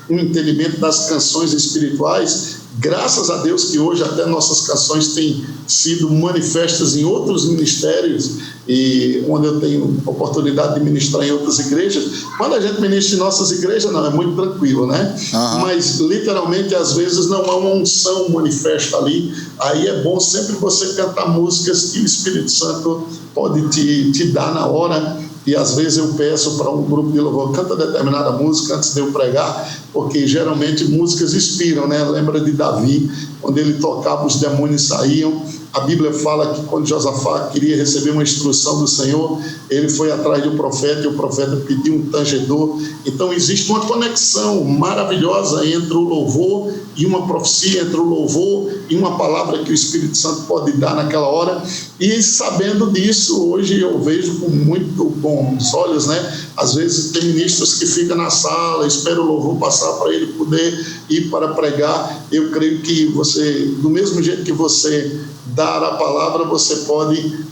um entendimento das canções espirituais. Graças a Deus que hoje até nossas canções têm sido manifestas em outros ministérios e onde eu tenho oportunidade de ministrar em outras igrejas. Quando a gente ministra em nossas igrejas, não, é muito tranquilo, né? Mas literalmente às vezes não há uma unção manifesta ali. Aí é bom sempre você cantar músicas que o Espírito Santo pode te dar na hora. E às vezes eu peço para um grupo de louvor, canta determinada música antes de eu pregar, porque geralmente músicas inspiram, né? Lembra de Davi, quando ele tocava, os demônios saíam. A Bíblia fala que quando Josafá queria receber uma instrução do Senhor, ele foi atrás do profeta e o profeta pediu um tangedor. Então existe uma conexão maravilhosa entre o louvor e uma profecia, entre o louvor e uma palavra que o Espírito Santo pode dar naquela hora. E sabendo disso, hoje eu vejo com muito bons olhos, né? Às vezes tem ministros que ficam na sala, esperam o louvor passar para ele poder ir para pregar. Eu creio que você, do mesmo jeito que você dar a palavra, você pode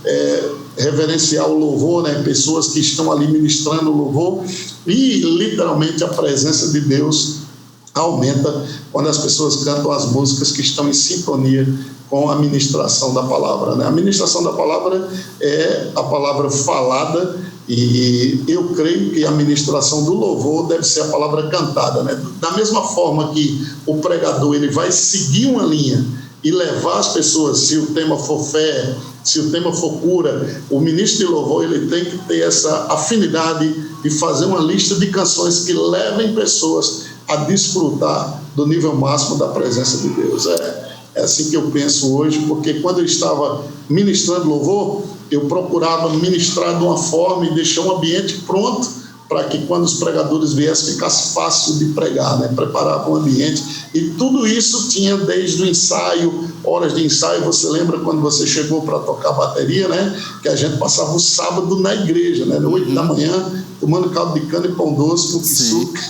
reverenciar o louvor, né? Pessoas que estão ali ministrando o louvor, e literalmente a presença de Deus aumenta quando as pessoas cantam as músicas que estão em sintonia com a ministração da palavra, né? A ministração da palavra é a palavra falada, e eu creio que a ministração do louvor deve ser a palavra cantada, né? Da mesma forma que o pregador ele vai seguir uma linha e levar as pessoas, se o tema for fé, se o tema for cura, o ministro de louvor ele tem que ter essa afinidade de fazer uma lista de canções que levem pessoas a desfrutar do nível máximo da presença de Deus. É assim que eu penso hoje, porque quando eu estava ministrando louvor, eu procurava ministrar de uma forma e deixar um ambiente pronto para que quando os pregadores viessem ficasse fácil de pregar, né? Preparava um ambiente, e tudo isso tinha desde o ensaio, horas de ensaio. Você lembra quando você chegou para tocar bateria, né? Que a gente passava o sábado na igreja, né? 8 da manhã, tomando caldo de cana e pão doce com quissuca,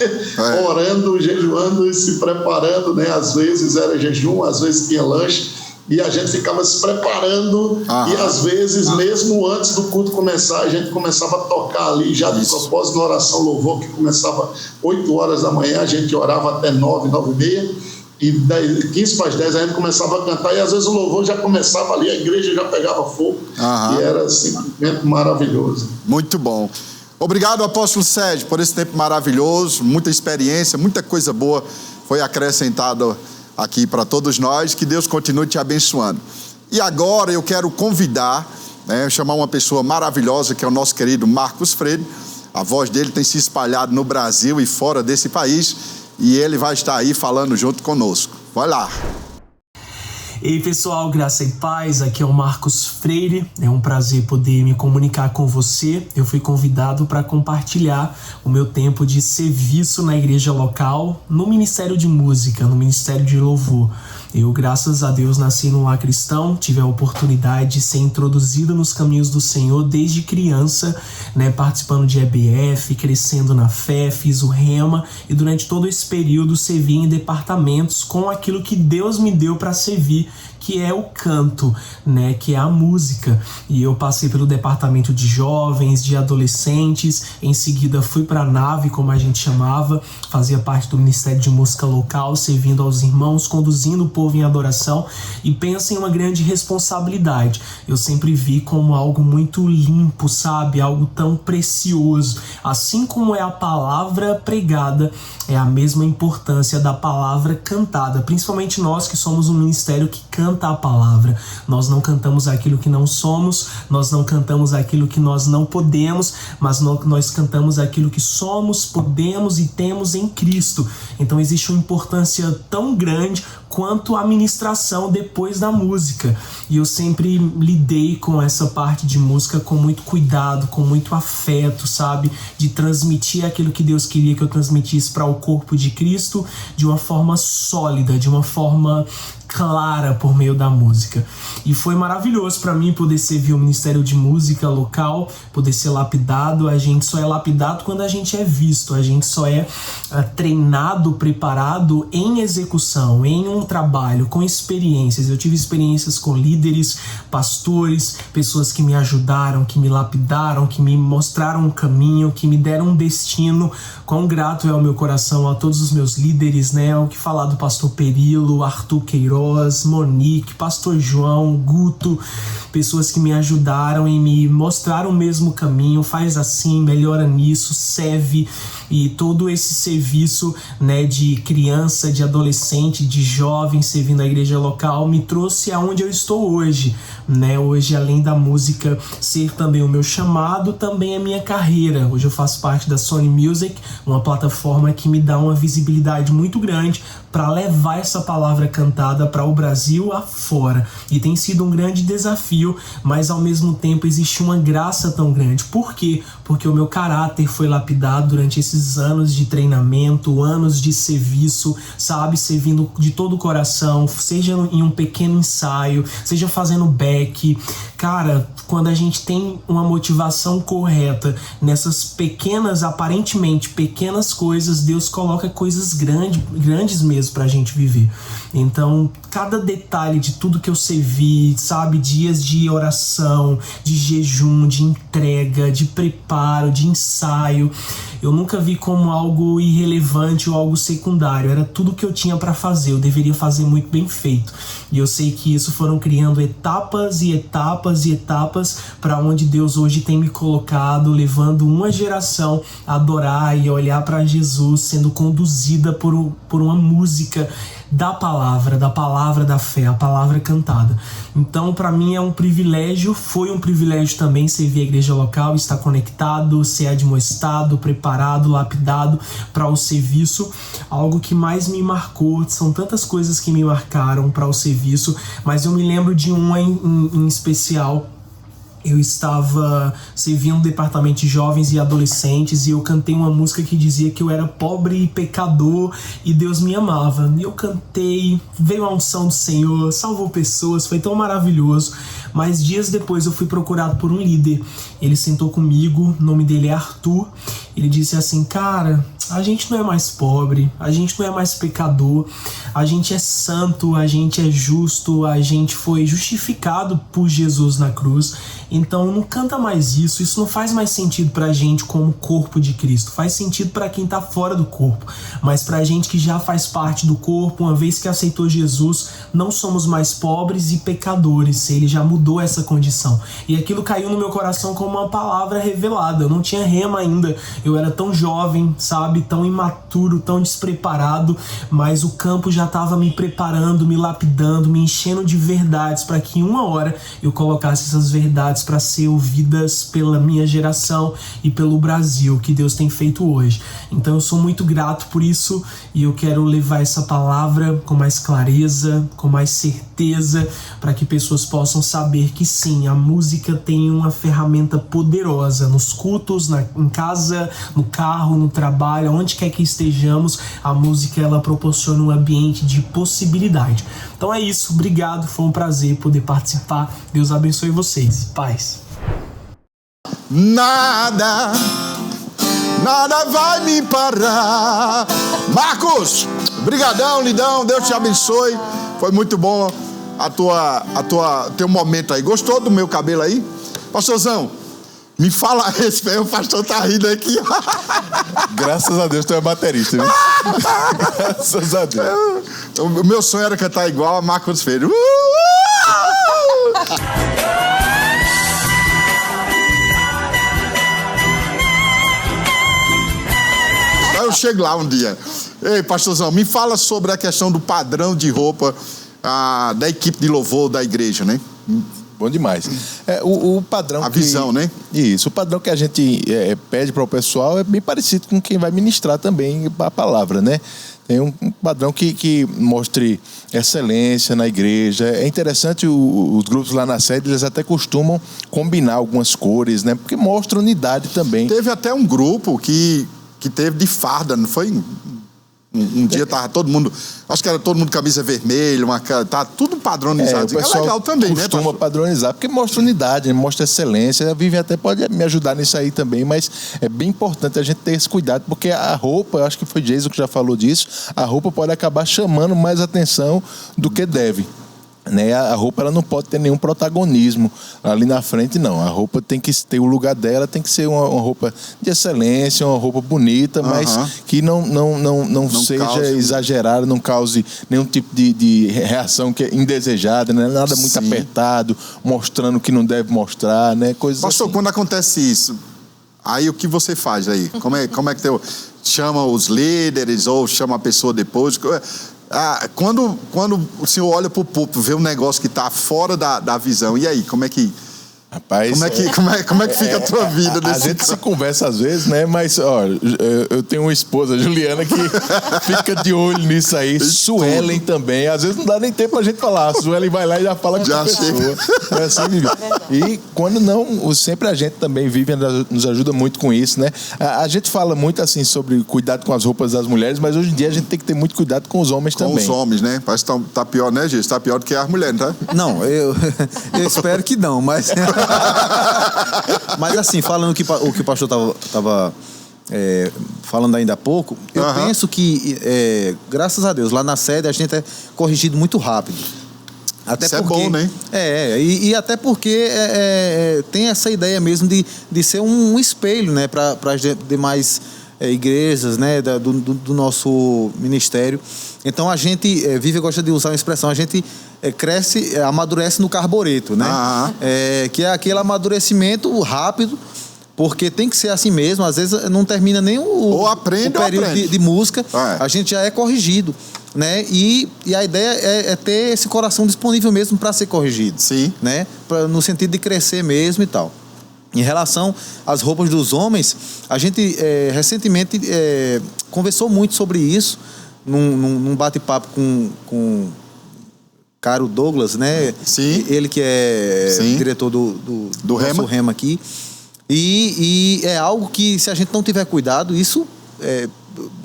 orando, jejuando e se preparando, né? Às vezes era jejum, às vezes tinha lanche, e a gente ficava se preparando, e às vezes, mesmo antes do culto começar, a gente começava a tocar ali, já de propósito, na oração louvor, que começava 8 horas da manhã, a gente orava até 9, 9h30, e 15 para as 10 a gente começava a cantar, e às vezes o louvor já começava ali, a igreja já pegava fogo, e era simplesmente maravilhoso. Muito bom. Obrigado, apóstolo Sérgio, por esse tempo maravilhoso, muita experiência, muita coisa boa foi acrescentada aqui para todos nós. Que Deus continue te abençoando. E agora eu quero convidar, chamar uma pessoa maravilhosa, que é o nosso querido Marcos Freire. A voz dele tem se espalhado no Brasil e fora desse país, e ele vai estar aí falando junto conosco. Vai lá. Ei pessoal, graça e paz, aqui é o Marcos Freire, é um prazer poder me comunicar com você. Eu fui convidado para compartilhar o meu tempo de serviço na igreja local, no Ministério de Música, no Ministério de Louvor. Eu, graças a Deus, nasci num lar cristão, tive a oportunidade de ser introduzido nos caminhos do Senhor desde criança, né, participando de EBF, crescendo na fé, fiz o Rema, e durante todo esse período servi em departamentos com aquilo que Deus me deu para servir, que é o canto, né, que é a música. E eu passei pelo departamento de jovens, de adolescentes, em seguida fui para a nave, como a gente chamava, fazia parte do Ministério de Música local, servindo aos irmãos, conduzindo o povo em adoração. E pensa em uma grande responsabilidade. Eu sempre vi como algo muito limpo, sabe? Algo tão precioso. Assim como é a palavra pregada, é a mesma importância da palavra cantada, principalmente nós que somos um ministério que canta a palavra. Nós não cantamos aquilo que não somos, nós não cantamos aquilo que nós não podemos, mas nós cantamos aquilo que somos, podemos e temos em Cristo. Então existe uma importância tão grande quanto a ministração depois da música. E eu sempre lidei com essa parte de música com muito cuidado, com muito afeto, sabe? De transmitir aquilo que Deus queria que eu transmitisse para o corpo de Cristo de uma forma sólida, de uma forma clara por meio da música. E foi maravilhoso para mim poder servir o Ministério de Música local, poder ser lapidado. A gente só é lapidado quando a gente é visto, a gente só é treinado, preparado em execução, em um trabalho, com experiências. Eu tive experiências com líderes, pastores, pessoas que me ajudaram, que me lapidaram, que me mostraram um caminho, que me deram um destino. Quão grato é o meu coração a todos os meus líderes, né? O que falar do pastor Perilo, Arthur Queiroz, Monique, pastor João, Guto, pessoas que me ajudaram e me mostraram o mesmo caminho, faz assim, melhora nisso, serve. E todo esse serviço, né, de criança, de adolescente, de jovem servindo a igreja local me trouxe aonde eu estou hoje, né? Hoje, além da música ser também o meu chamado, também é minha carreira. Hoje eu faço parte da Sony Music, uma plataforma que me dá uma visibilidade muito grande para levar essa palavra cantada agora para o Brasil afora. E tem sido um grande desafio, mas ao mesmo tempo existe uma graça tão grande. Por quê? Porque o meu caráter foi lapidado durante esses anos de treinamento, anos de serviço, sabe? Servindo de todo o coração, seja em um pequeno ensaio, seja fazendo back. Cara, quando a gente tem uma motivação correta nessas pequenas, aparentemente pequenas coisas, Deus coloca coisas grandes mesmo pra gente viver. Então, cada detalhe de tudo que eu servi, sabe? Dias de oração, de jejum, de entrega, de preparo, de ensaio, eu nunca vi como algo irrelevante ou algo secundário. Era tudo que eu tinha para fazer, eu deveria fazer muito bem feito. E eu sei que isso foram criando etapas e etapas e etapas para onde Deus hoje tem me colocado, levando uma geração a adorar e a olhar para Jesus, sendo conduzida por uma música da palavra da fé, a palavra cantada. Então, para mim é um privilégio, foi um privilégio também servir a igreja local, estar conectado, ser admoestado, preparado, lapidado para o serviço. Algo que mais me marcou, são tantas coisas que me marcaram para o serviço, mas eu me lembro de uma em especial. Eu estava servindo um departamento de jovens e adolescentes e eu cantei uma música que dizia que eu era pobre e pecador e Deus me amava. E eu cantei, veio a unção do Senhor, salvou pessoas, foi tão maravilhoso. Mas dias depois eu fui procurado por um líder. Ele sentou comigo, o nome dele é Arthur. Ele disse assim: cara, a gente não é mais pobre, a gente não é mais pecador, a gente é santo, a gente é justo, a gente foi justificado por Jesus na cruz. Então não canta mais isso não faz mais sentido pra gente como corpo de Cristo, faz sentido pra quem tá fora do corpo, mas pra gente que já faz parte do corpo, uma vez que aceitou Jesus, não somos mais pobres e pecadores, ele já mudou essa condição. E aquilo caiu no meu coração como uma palavra revelada, eu não tinha rema ainda, eu era tão jovem, sabe, tão imaturo, tão despreparado, mas o campo já estava me preparando, me lapidando, me enchendo de verdades para que em uma hora eu colocasse essas verdades para ser ouvidas pela minha geração e pelo Brasil, que Deus tem feito hoje. Então eu sou muito grato por isso e eu quero levar essa palavra com mais clareza, com mais certeza, para que pessoas possam saber que sim, a música tem uma ferramenta poderosa nos cultos, em casa, no carro, no trabalho, onde quer que estejamos, a música ela proporciona um ambiente de possibilidade. Então é isso, obrigado, foi um prazer poder participar. Deus abençoe vocês. Paz. Nada vai me parar. Marcos, brigadão, lindão, Deus te abençoe. Foi muito bom teu momento aí. Gostou do meu cabelo aí? Pastorzão, me fala a respeito, o pastor tá rindo aqui. Graças a Deus tu é baterista, viu? Graças a Deus. O meu sonho era cantar igual a Marcos Freire. Eu chego lá um dia. Ei, pastorzão, me fala sobre a questão do padrão de roupa da equipe de louvor da igreja, né? Bom demais. O padrão a visão, né? Isso, o padrão que a gente pede para o pessoal é bem parecido com quem vai ministrar também a palavra, né? Tem um padrão que mostre excelência na igreja. É interessante, os grupos lá na sede, eles até costumam combinar algumas cores, né? Porque mostra unidade também. Teve até um grupo que teve de farda, não foi? Um dia tava todo mundo, acho que era todo mundo camisa vermelha, tá tudo padronizado. O pessoal legal também, costuma padronizar, porque mostra unidade, mostra excelência. A Vivian até pode me ajudar nisso aí também, mas é bem importante a gente ter esse cuidado, porque a roupa, eu acho que foi Jason que já falou disso, a roupa pode acabar chamando mais atenção do que deve. Né? A roupa ela não pode ter nenhum protagonismo ali na frente, não. A roupa tem que ter o lugar dela, tem que ser uma roupa de excelência, uma roupa bonita, mas que não seja cause exagerada, não cause nenhum tipo de reação que é indesejada, né? Nada muito apertado, mostrando o que não deve mostrar, né? Coisas Pastor, assim. Quando acontece isso, aí o que você faz aí? Como é que chama os líderes ou chama a pessoa depois? Quando o senhor olha para o púlpito, vê um negócio que está fora da visão, e aí, como é que Rapaz, como é que fica a tua vida nesse A gente se conversa às vezes, né? Mas, ó, eu tenho uma esposa, Juliana, que fica de olho nisso aí. Suelen também. Às vezes não dá nem tempo pra gente falar. Suelen vai lá e já fala com a pessoa. É assim, e quando não, sempre a gente também vive, nos ajuda muito com isso, né? A gente fala muito assim sobre cuidado com as roupas das mulheres, mas hoje em dia a gente tem que ter muito cuidado com os homens também. Com os homens, né? Parece que tá pior, né, gente? Tá pior do que as mulheres, tá? Não, eu espero que não, mas... Mas assim, falando o que o pastor estava falando ainda há pouco, eu penso que, graças a Deus, lá na sede a gente é corrigido muito rápido. Até isso porque, é bom, né? E até porque tem essa ideia mesmo de ser um espelho, né, para as demais igrejas, né, do nosso ministério. Então a gente vive, gosta de usar uma expressão, a gente cresce, amadurece no carbureto, né? Que é aquele amadurecimento rápido, porque tem que ser assim mesmo. Às vezes não termina nem o período de música, a gente já é corrigido, né? E a ideia é ter esse coração disponível mesmo para ser corrigido. Sim. Né? No sentido de crescer mesmo e tal. Em relação às roupas dos homens, a gente recentemente conversou muito sobre isso num bate-papo com Caro Douglas, né? Sim. Ele que é diretor do nosso Rema aqui. E é algo que, se a gente não tiver cuidado, isso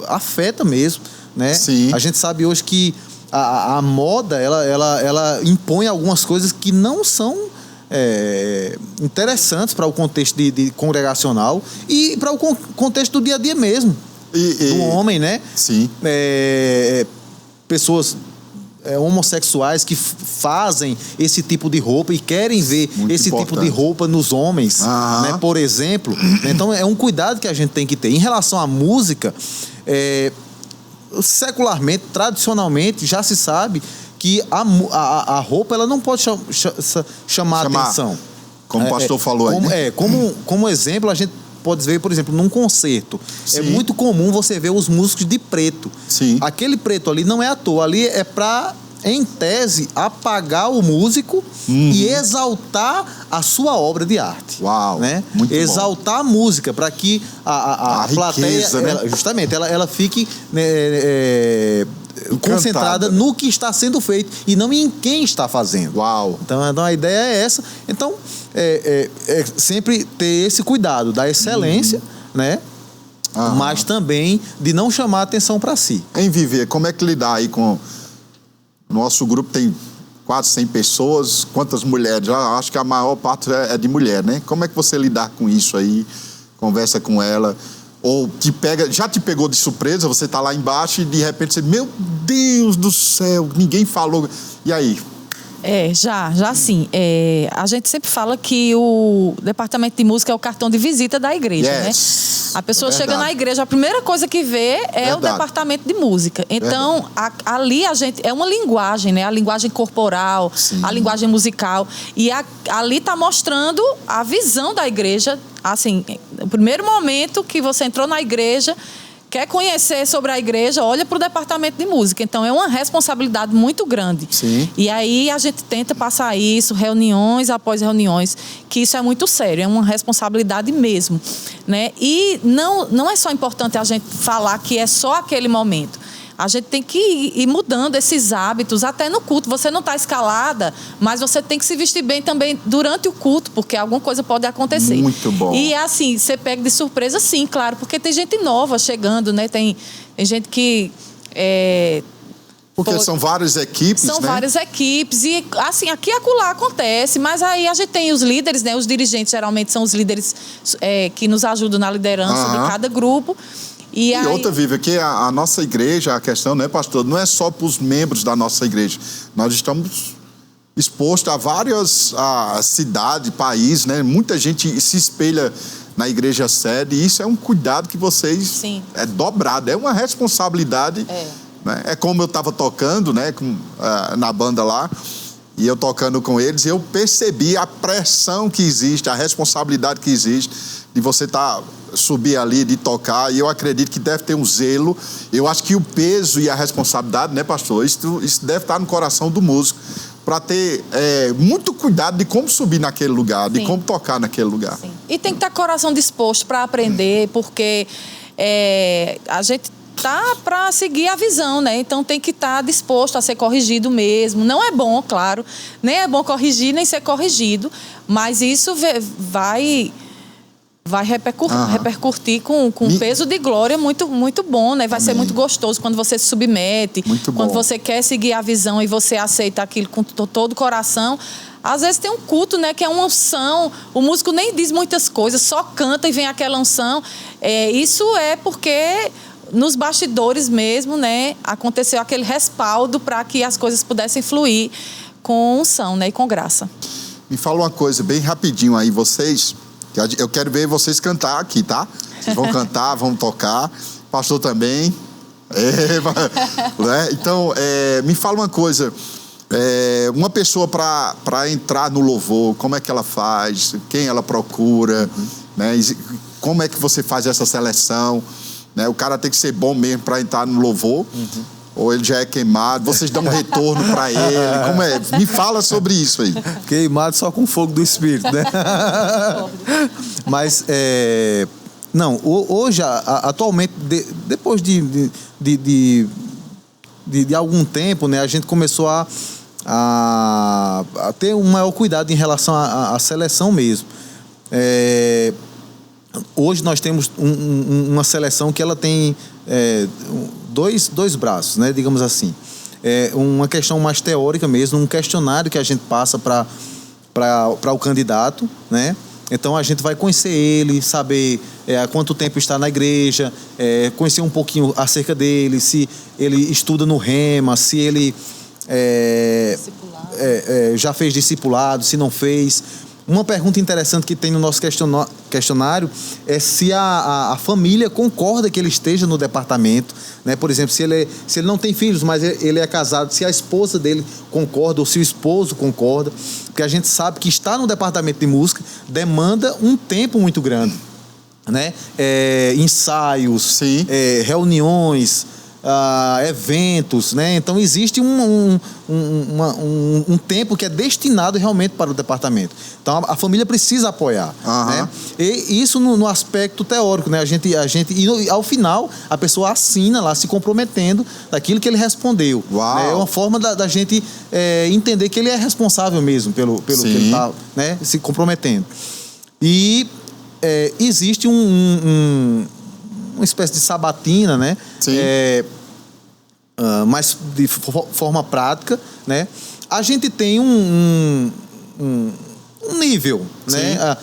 afeta mesmo, né? Sim. A gente sabe hoje que a moda, ela impõe algumas coisas que não são interessantes para o contexto de congregacional e para o contexto do dia a dia mesmo. Do homem, né? Sim. Pessoas homossexuais que fazem esse tipo de roupa e querem ver esse tipo de roupa nos homens, né? Por exemplo. Então é um cuidado que a gente tem que ter. Em relação à música, secularmente, tradicionalmente, já se sabe que a roupa ela não pode chamar atenção. Como o pastor falou aí. Né? Como exemplo, a gente pode ver, por exemplo, num concerto. Sim. É muito comum você ver os músicos de preto. Sim. Aquele preto ali não é à toa. Ali é para, em tese, apagar o músico e exaltar a sua obra de arte. Uau! Né? Muito exaltar a música para que a plateia, riqueza, né? justamente, ela fique concentrada no que está sendo feito e não em quem está fazendo. Uau! Então a ideia é essa. Então, sempre ter esse cuidado da excelência, né? Mas também de não chamar atenção para si. Em Viver, como é que lidar aí com... Nosso grupo tem quase 100 pessoas. Quantas mulheres? Acho que a maior parte é de mulher, né? Como é que você lidar com isso aí? Conversa com ela... Ou já te pegou de surpresa, você tá lá embaixo e de repente você, meu Deus do céu, ninguém falou. E aí? Já sim. A gente sempre fala que o departamento de música é o cartão de visita da igreja, né? A pessoa chega na igreja, a primeira coisa que vê é o departamento de música. Então, ali a gente... É uma linguagem, né? A linguagem corporal, a linguagem musical. E ali tá mostrando a visão da igreja. Assim, o primeiro momento que você entrou na igreja, quer conhecer sobre a igreja, olha para o departamento de música. Então, é uma responsabilidade muito grande. Sim. E aí, a gente tenta passar isso, reuniões após reuniões, que isso é muito sério, é uma responsabilidade mesmo, né? E não é só importante a gente falar que é só aquele momento. A gente tem que ir mudando esses hábitos até no culto. Você não está escalada, mas você tem que se vestir bem também durante o culto, porque alguma coisa pode acontecer. Muito bom. E assim, você pega de surpresa, sim, claro, porque tem gente nova chegando, né? Tem gente que... Porque são várias equipes, São várias equipes e, assim, aqui e acolá acontece, mas aí a gente tem os líderes, né? Os dirigentes geralmente são os líderes que nos ajudam na liderança de cada grupo. E aí... outra, Vivi, que a nossa igreja, a questão, né, pastor, não é só para os membros da nossa igreja. Nós estamos expostos a várias cidades, países, né? Muita gente se espelha na igreja sede e isso é um cuidado que vocês... É dobrado, é uma responsabilidade. Né? É como eu estava tocando, né, na banda lá, e eu tocando com eles, eu percebi a pressão que existe, a responsabilidade que existe de você subir ali, de tocar, e eu acredito que deve ter um zelo. Eu acho que o peso e a responsabilidade, né, pastor, isso deve estar no coração do músico, para ter muito cuidado de como subir naquele lugar, de como tocar naquele lugar. Sim. E tem que estar coração disposto para aprender, porque a gente tá para seguir a visão, né? Então tem que estar disposto a ser corrigido mesmo. Não é bom, claro, nem é bom corrigir, nem ser corrigido, mas isso vai repercutir com um peso de glória muito, muito bom, né? Vai ser muito gostoso quando você se submete, quando você quer seguir a visão e você aceita aquilo com todo o coração. Às vezes tem um culto, né, que é uma unção, o músico nem diz muitas coisas, só canta e vem aquela unção. Isso é porque nos bastidores mesmo, né, aconteceu aquele respaldo para que as coisas pudessem fluir com unção, né, e com graça. Me fala uma coisa bem rapidinho aí, vocês, eu quero ver vocês cantar aqui, tá? Vocês vão cantar, vão tocar, pastor também. Né? Então, me fala uma coisa, uma pessoa para entrar no louvor, como é que ela faz, quem ela procura, né? Como é que você faz essa seleção? Né? O cara tem que ser bom mesmo para entrar no louvor, ou ele já é queimado, vocês dão um retorno para ele, como é? Me fala sobre isso aí. Queimado só com fogo do Espírito, né? Mas, não, hoje, atualmente, depois de algum tempo, né, a gente começou a ter um maior cuidado em relação à seleção mesmo. Hoje nós temos uma seleção que ela tem dois braços, né, digamos assim. Uma questão mais teórica mesmo, um questionário que a gente passa para o candidato, né? Então a gente vai conhecer ele, saber há quanto tempo está na igreja, conhecer um pouquinho acerca dele, se ele estuda no Rema, se ele já fez discipulado, se não fez. Uma pergunta interessante que tem no nosso questionário é se a família concorda que ele esteja no departamento, né? Por exemplo, se ele não tem filhos, mas ele é casado, se a esposa dele concorda ou se o esposo concorda, porque a gente sabe que estar no departamento de música demanda um tempo muito grande, né? Ensaios, reuniões, eventos, né? Então existe um tempo que é destinado realmente para o departamento. Então a família precisa apoiar, né? E isso no aspecto teórico, né? E ao final a pessoa assina lá se comprometendo daquilo que ele respondeu. Né? É uma forma da gente entender que ele é responsável mesmo pelo que ele está, né, se comprometendo. E existe uma espécie de sabatina, né? Mas de forma prática, né? A gente tem um nível, né?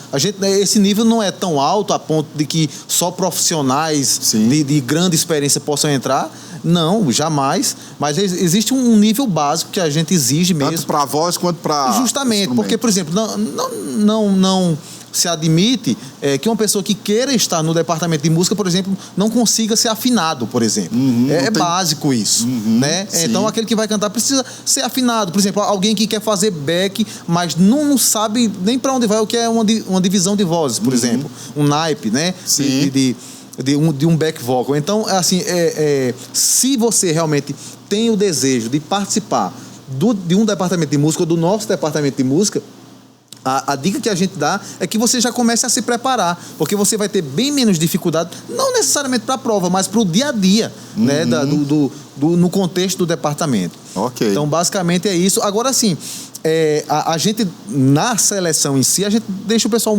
Esse nível não é tão alto a ponto de que só profissionais de grande experiência possam entrar. Não, jamais. Mas existe um nível básico que a gente exige mesmo. Tanto para a voz quanto para justamente, porque, por exemplo, não se admite que uma pessoa que queira estar no departamento de música, por exemplo, não consiga ser afinado, por exemplo. Básico isso, né? Então, aquele que vai cantar precisa ser afinado. Por exemplo, alguém que quer fazer back, mas não sabe nem para onde vai, o que é uma divisão de vozes, por exemplo. Um naipe, né? De um back vocal. Então, assim, se você realmente tem o desejo de participar de um departamento de música, ou do nosso departamento de música, a dica que a gente dá é que você já comece a se preparar, porque você vai ter bem menos dificuldade, não necessariamente para a prova, mas para o dia a dia, né, no contexto do departamento. Então, basicamente é isso. Agora, sim, a gente, na seleção em si, a gente deixa o pessoal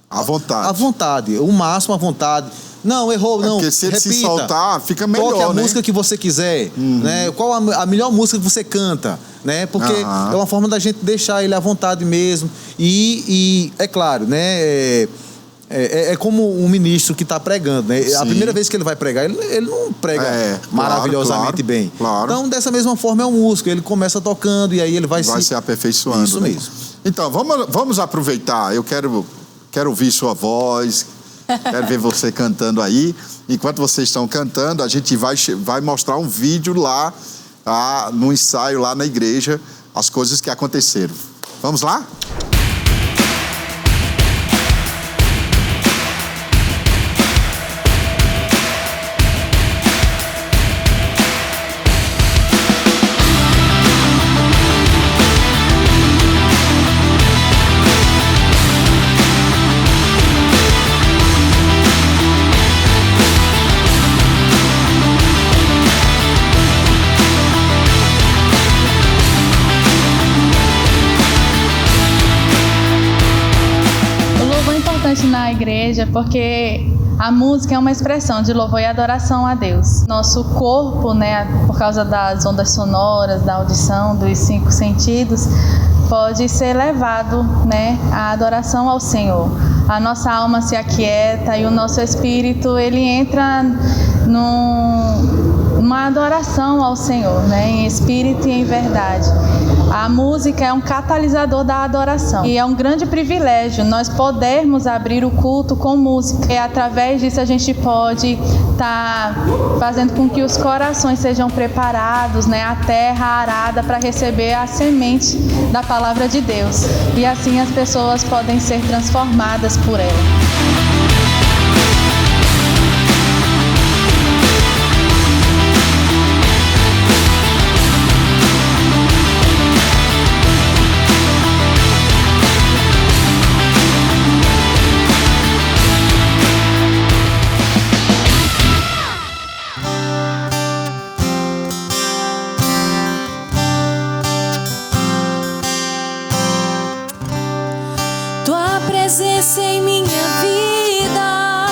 à vontade. À vontade, o máximo à vontade. Não, errou, não. Porque se ele se soltar, fica melhor, toque a né? música que você quiser, né? Qual a melhor música que você canta, né? Porque é uma forma da gente deixar ele à vontade mesmo. E é claro, né? É como um ministro que está pregando, né? A primeira vez que ele vai pregar, ele não prega maravilhosamente bem. Claro. Então, dessa mesma forma, é um músico. Ele começa tocando e aí ele vai se aperfeiçoando. Isso mesmo. Então, vamos aproveitar. Eu quero ouvir sua voz. Quero ver você cantando aí. Enquanto vocês estão cantando, a gente vai mostrar um vídeo lá no ensaio, lá na igreja, as coisas que aconteceram. Vamos lá? igreja, porque a música é uma expressão de louvor e adoração a Deus. Nosso corpo, né, por causa das ondas sonoras, da audição, dos 5 sentidos, pode ser levado, né, à adoração ao Senhor. A nossa alma se aquieta e o nosso espírito, ele entra numa adoração ao Senhor, né, em espírito e em verdade. A música é um catalisador da adoração e é um grande privilégio nós podermos abrir o culto com música. E através disso a gente pode estar fazendo com que os corações sejam preparados, né, a terra arada para receber a semente da palavra de Deus. E assim as pessoas podem ser transformadas por ela. Presença em minha vida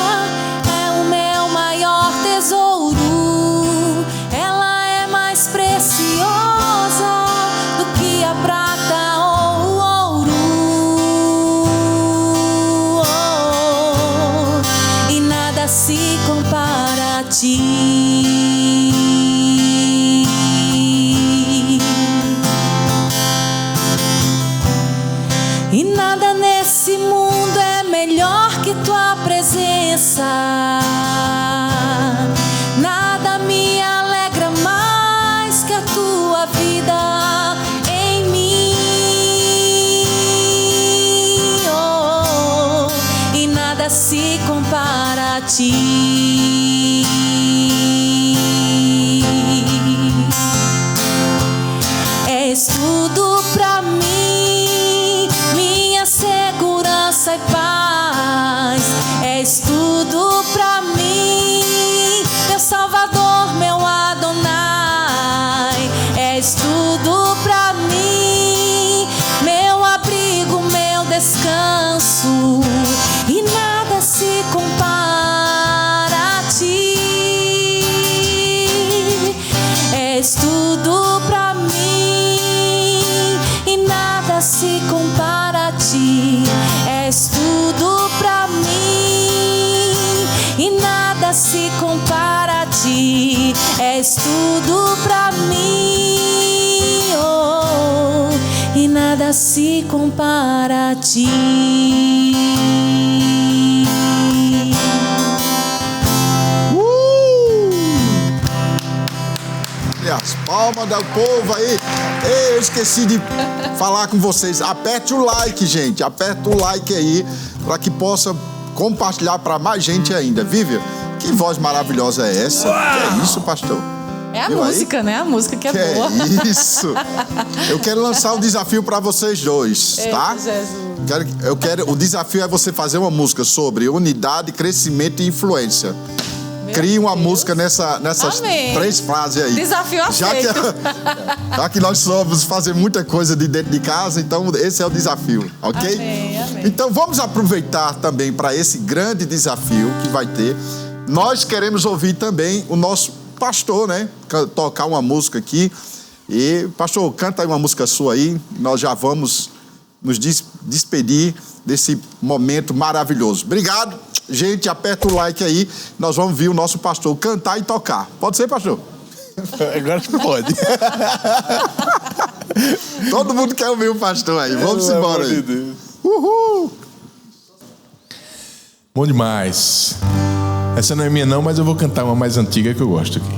é o meu maior tesouro. Ela é mais preciosa do que a prata ou o ouro. E nada se compara a ti. E nada nesse mundo é melhor que tua presença. Nada me alegra mais que a tua vida em mim. Oh, e nada se compara a ti. És tudo pra mim, segurança e paz. És tudo pra mim, meu Salvador, meu Adonai. És tudo pra mim, meu abrigo, meu descanso. E nada se compara a ti. És tudo pra mim e nada se compara a ti. És tudo pra mim e nada se compara a ti. És tudo pra mim, oh, e nada se compara a ti. E as palmas do povo aí. Ei, eu esqueci de falar com vocês. Aperte o like, gente. Aperta o like aí para que possa compartilhar para mais gente ainda. Vivian, que voz maravilhosa é essa? Uau! Que é isso, pastor? É a música, né? A música que é boa. É isso. Eu quero lançar um desafio para vocês dois, tá? Jesus. O desafio é você fazer uma música sobre unidade, crescimento e influência. Crie uma música nessas 3 frases aí. Desafio aceito. Já que nós vamos fazer muita coisa de dentro de casa, então esse é o desafio, ok? Amém, amém. Então vamos aproveitar também para esse grande desafio que vai ter. Nós queremos ouvir também o nosso pastor, né? Tocar uma música aqui. E, pastor, canta aí uma música sua aí. Nós já vamos nos despedir desse momento maravilhoso. Obrigado. Gente, aperta o like aí. Nós vamos ver o nosso pastor cantar e tocar. Pode ser, pastor? Agora pode. Todo mundo quer ouvir o pastor aí. Vamos embora aí. Uhul! Bom demais. Essa não é minha não, mas eu vou cantar uma mais antiga que eu gosto aqui.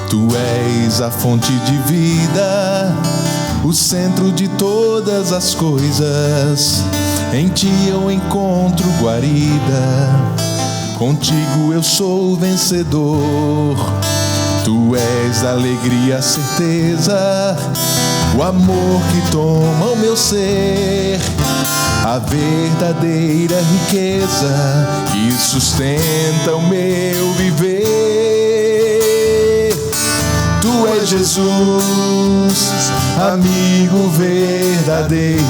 Tu és a fonte de vida, o centro de todas as coisas. Em ti eu encontro guarida, contigo eu sou vencedor. Tu és a alegria, a certeza, o amor que toma o meu ser, a verdadeira riqueza que sustenta o meu viver. Tu és Jesus, amigo verdadeiro,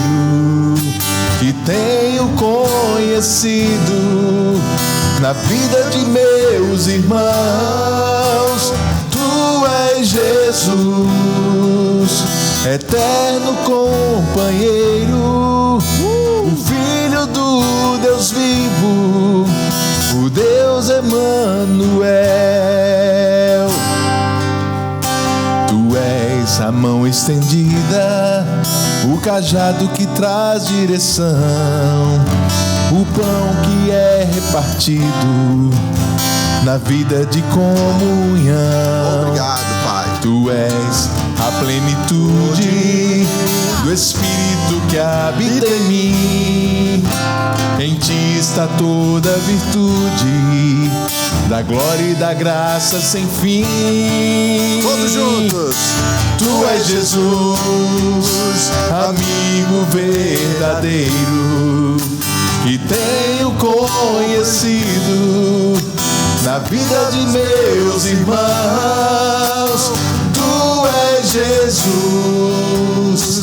que tenho conhecido na vida de meus irmãos. Tu és Jesus, eterno companheiro, o Filho do Deus vivo, o Deus Emanuel. Tu és a mão estendida, o cajado que traz direção, o pão que é repartido na vida de comunhão. Obrigado, Pai. Tu és a plenitude do Espírito que habita em mim. Em ti está toda a virtude da glória e da graça sem fim. Todos juntos. Tu és Jesus, amigo verdadeiro, que tenho conhecido na vida de meus irmãos. Tu és Jesus,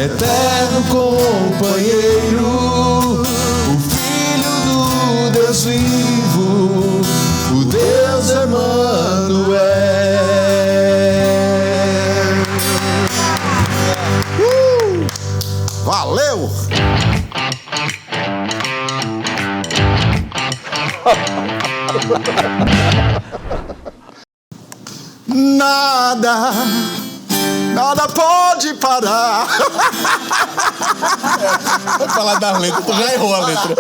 eterno companheiro, o Filho do Deus vivo, o Deus Emanuel. Valeu! Nada pode parar. Vai falar das letras, tu já errou a letra.